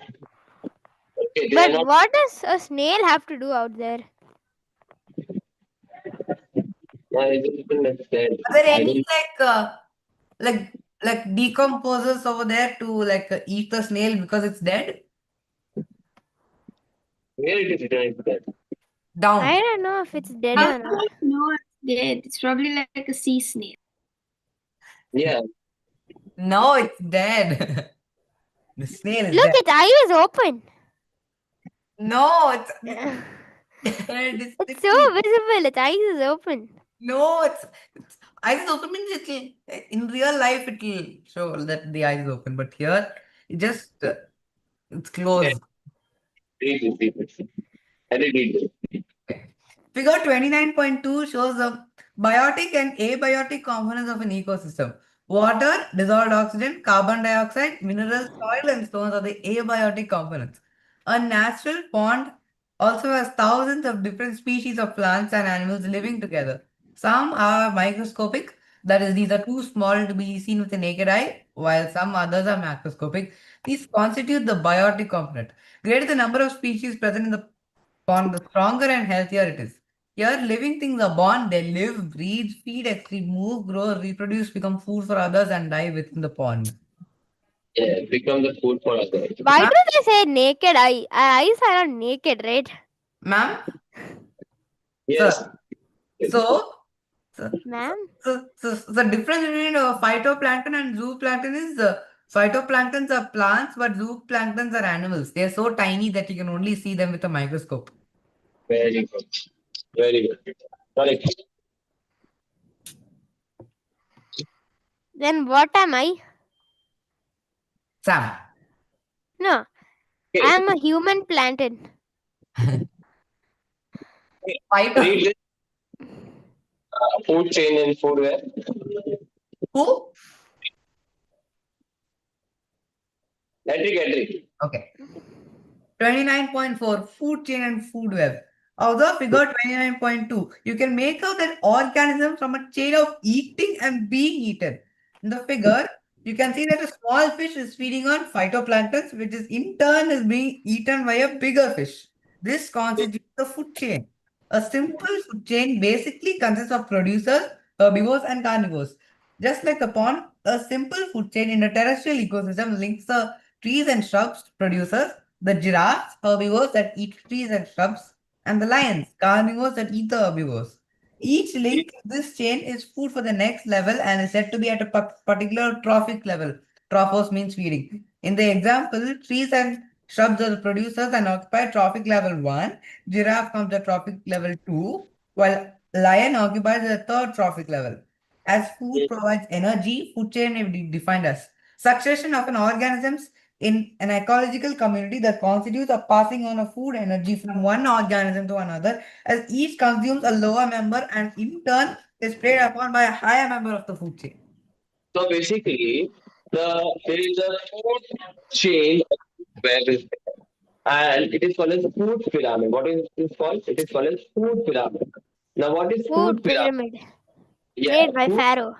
Okay, they are But not. what does a snail have to do out there? I don't understand. Are there I any don't. like decomposers over there to eat the snail because it's dead? Where it is written is that. Down. I don't know if it's dead How or do not. I know it's dead? It's probably like a sea snail. Yeah. No, it's dead. The snail is Look, dead. its eye is open. No, it's It's dead. so visible. Its eyes is open. No, it's eyes open means it'll in real life it'll show that the eyes is open, but here it just it's closed. Read this, read this. I did read this. Figure 29.2 shows the biotic and abiotic components of an ecosystem. Water, dissolved oxygen, carbon dioxide, minerals, soil, and stones are the abiotic components. A natural pond also has thousands of different species of plants and animals living together. Some are microscopic, that is, these are too small to be seen with the naked eye, while some others are macroscopic. These constitute the biotic component. Greater the number of species present in the pond, the stronger and healthier it is. Here, living things are born, they live, breathe, feed, excrete, move, grow, reproduce, become food for others, and die within the pond. Yeah, become the food for others. Why Ma'am? do they say naked eye? Our eyes are not naked, right? Ma'am? Yes. Sir. So, so, Ma'am? so the difference between phytoplankton and zooplankton is phytoplanktons are plants, but zooplanktons are animals. They are so tiny that you can only see them with a microscope. Very good. Very good. Correct. Then what am I? Sam. No, Okay. I am a human plankton. Phyto. Read this. Food chain and food web. Who? Edric. Okay. 29.4 food chain and food web. Although figure 29.2, you can make out an organism from a chain of eating and being eaten. In the figure, you can see that a small fish is feeding on phytoplanktons, which is in turn is being eaten by a bigger fish. This constitutes the food chain. A simple food chain basically consists of producers, herbivores, and carnivores. Just like a pond, a simple food chain in a terrestrial ecosystem links the trees and shrubs producers, the giraffes, herbivores that eat trees and shrubs, and the lions, carnivores that eat the herbivores. Each link in this chain is food for the next level and is said to be at a particular trophic level. Trophos means feeding. In the example, trees and shrubs are the producers and occupy trophic level 1, giraffe comes at trophic level 2, while lion occupies the third trophic level. As food provides energy, food chain may be defined as succession of an organisms in an ecological community that constitutes a passing on of food energy from one organism to another, as each consumes a lower member and in turn is preyed upon by a higher member of the food chain. So basically, there is a food chain web is there, and it is called as food pyramid. What is this called? It is called as food pyramid. Now, what is food Food pyramid? pyramid Yeah, made by food. Pharaoh.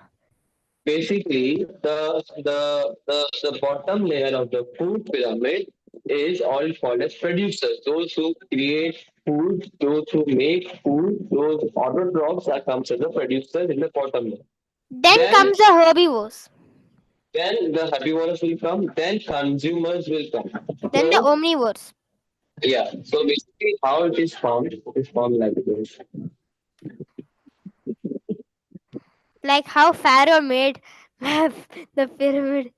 Basically, the bottom layer of the food pyramid is all called as producers. Those who create food, those who make food, those autotrophs are comes as the producers in the bottom layer. Then Then comes the herbivores. then the herbivores will come, then consumers will come. Then the So omnivores. yeah, so basically how it is formed like this. Like how Pharaoh made the pyramid.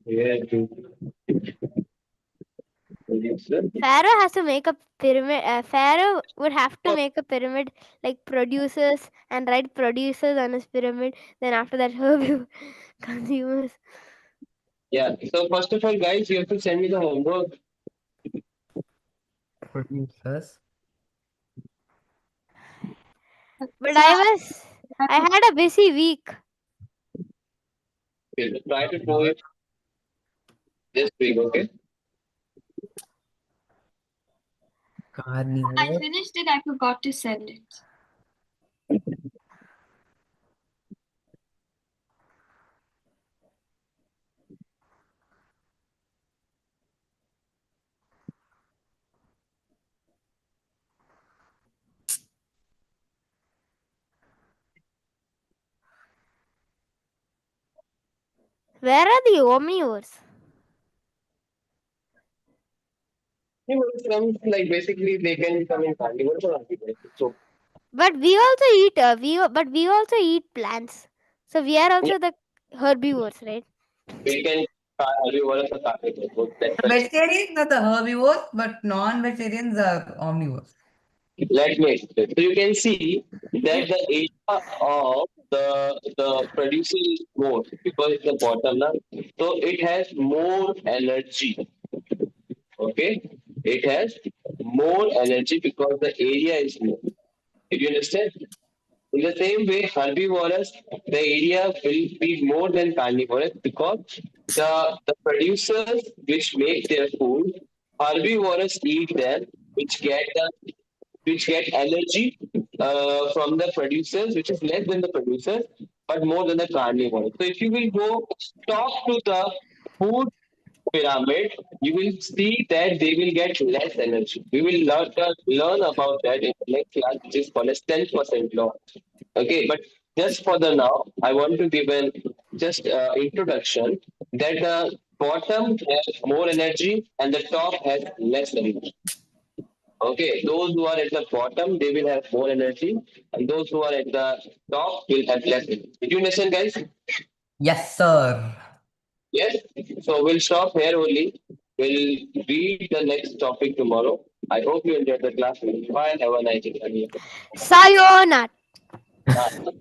Yeah, Pharaoh has to make a pyramid. Pharaoh would have to make a pyramid like producers and write producers on his pyramid. Then after that, herbivore consumers. yeah. So first of all, guys, you have to send me the homework. Producers. But So I had a busy week. Okay, try to do it this week, okay? I Carnivore. finished it. I forgot to send it. Where are the omnivores? Carnivores comes like basically they can come in carnivores or omnivores. So But we also eat we also eat plants. So we are yeah, also the herbivores, right? we can try herbivores or carnivores. So that's The vegetarians are the herbivores, but non-vegetarians are omnivores. Let me explain. So you can see that the area of the producer is more because it's the bottom now. So it has more energy. Okay, it has more energy because the area is more. Did you understand? In the same way, herbivorous, the area will be more than carnivorous because the producers which make their food, herbivorous eat them, which get energy from the producers, which is less than the producers, but more than the carnivores. So if you will go top to the food pyramid, you will see that they will get less energy. We will learn about that in the next class, which is called as 10% law. Okay, but just for the now, I want to give an just introduction that the bottom has more energy and the top has less energy. Okay, those who are at the bottom, they will have more energy, and those who are at the top will have less energy. Did you understand, guys? Yes, sir. Yes. So we'll stop here only. We'll read the next topic tomorrow. I hope you enjoyed the class. Bye. Have a nice day. Sayonara. Bye.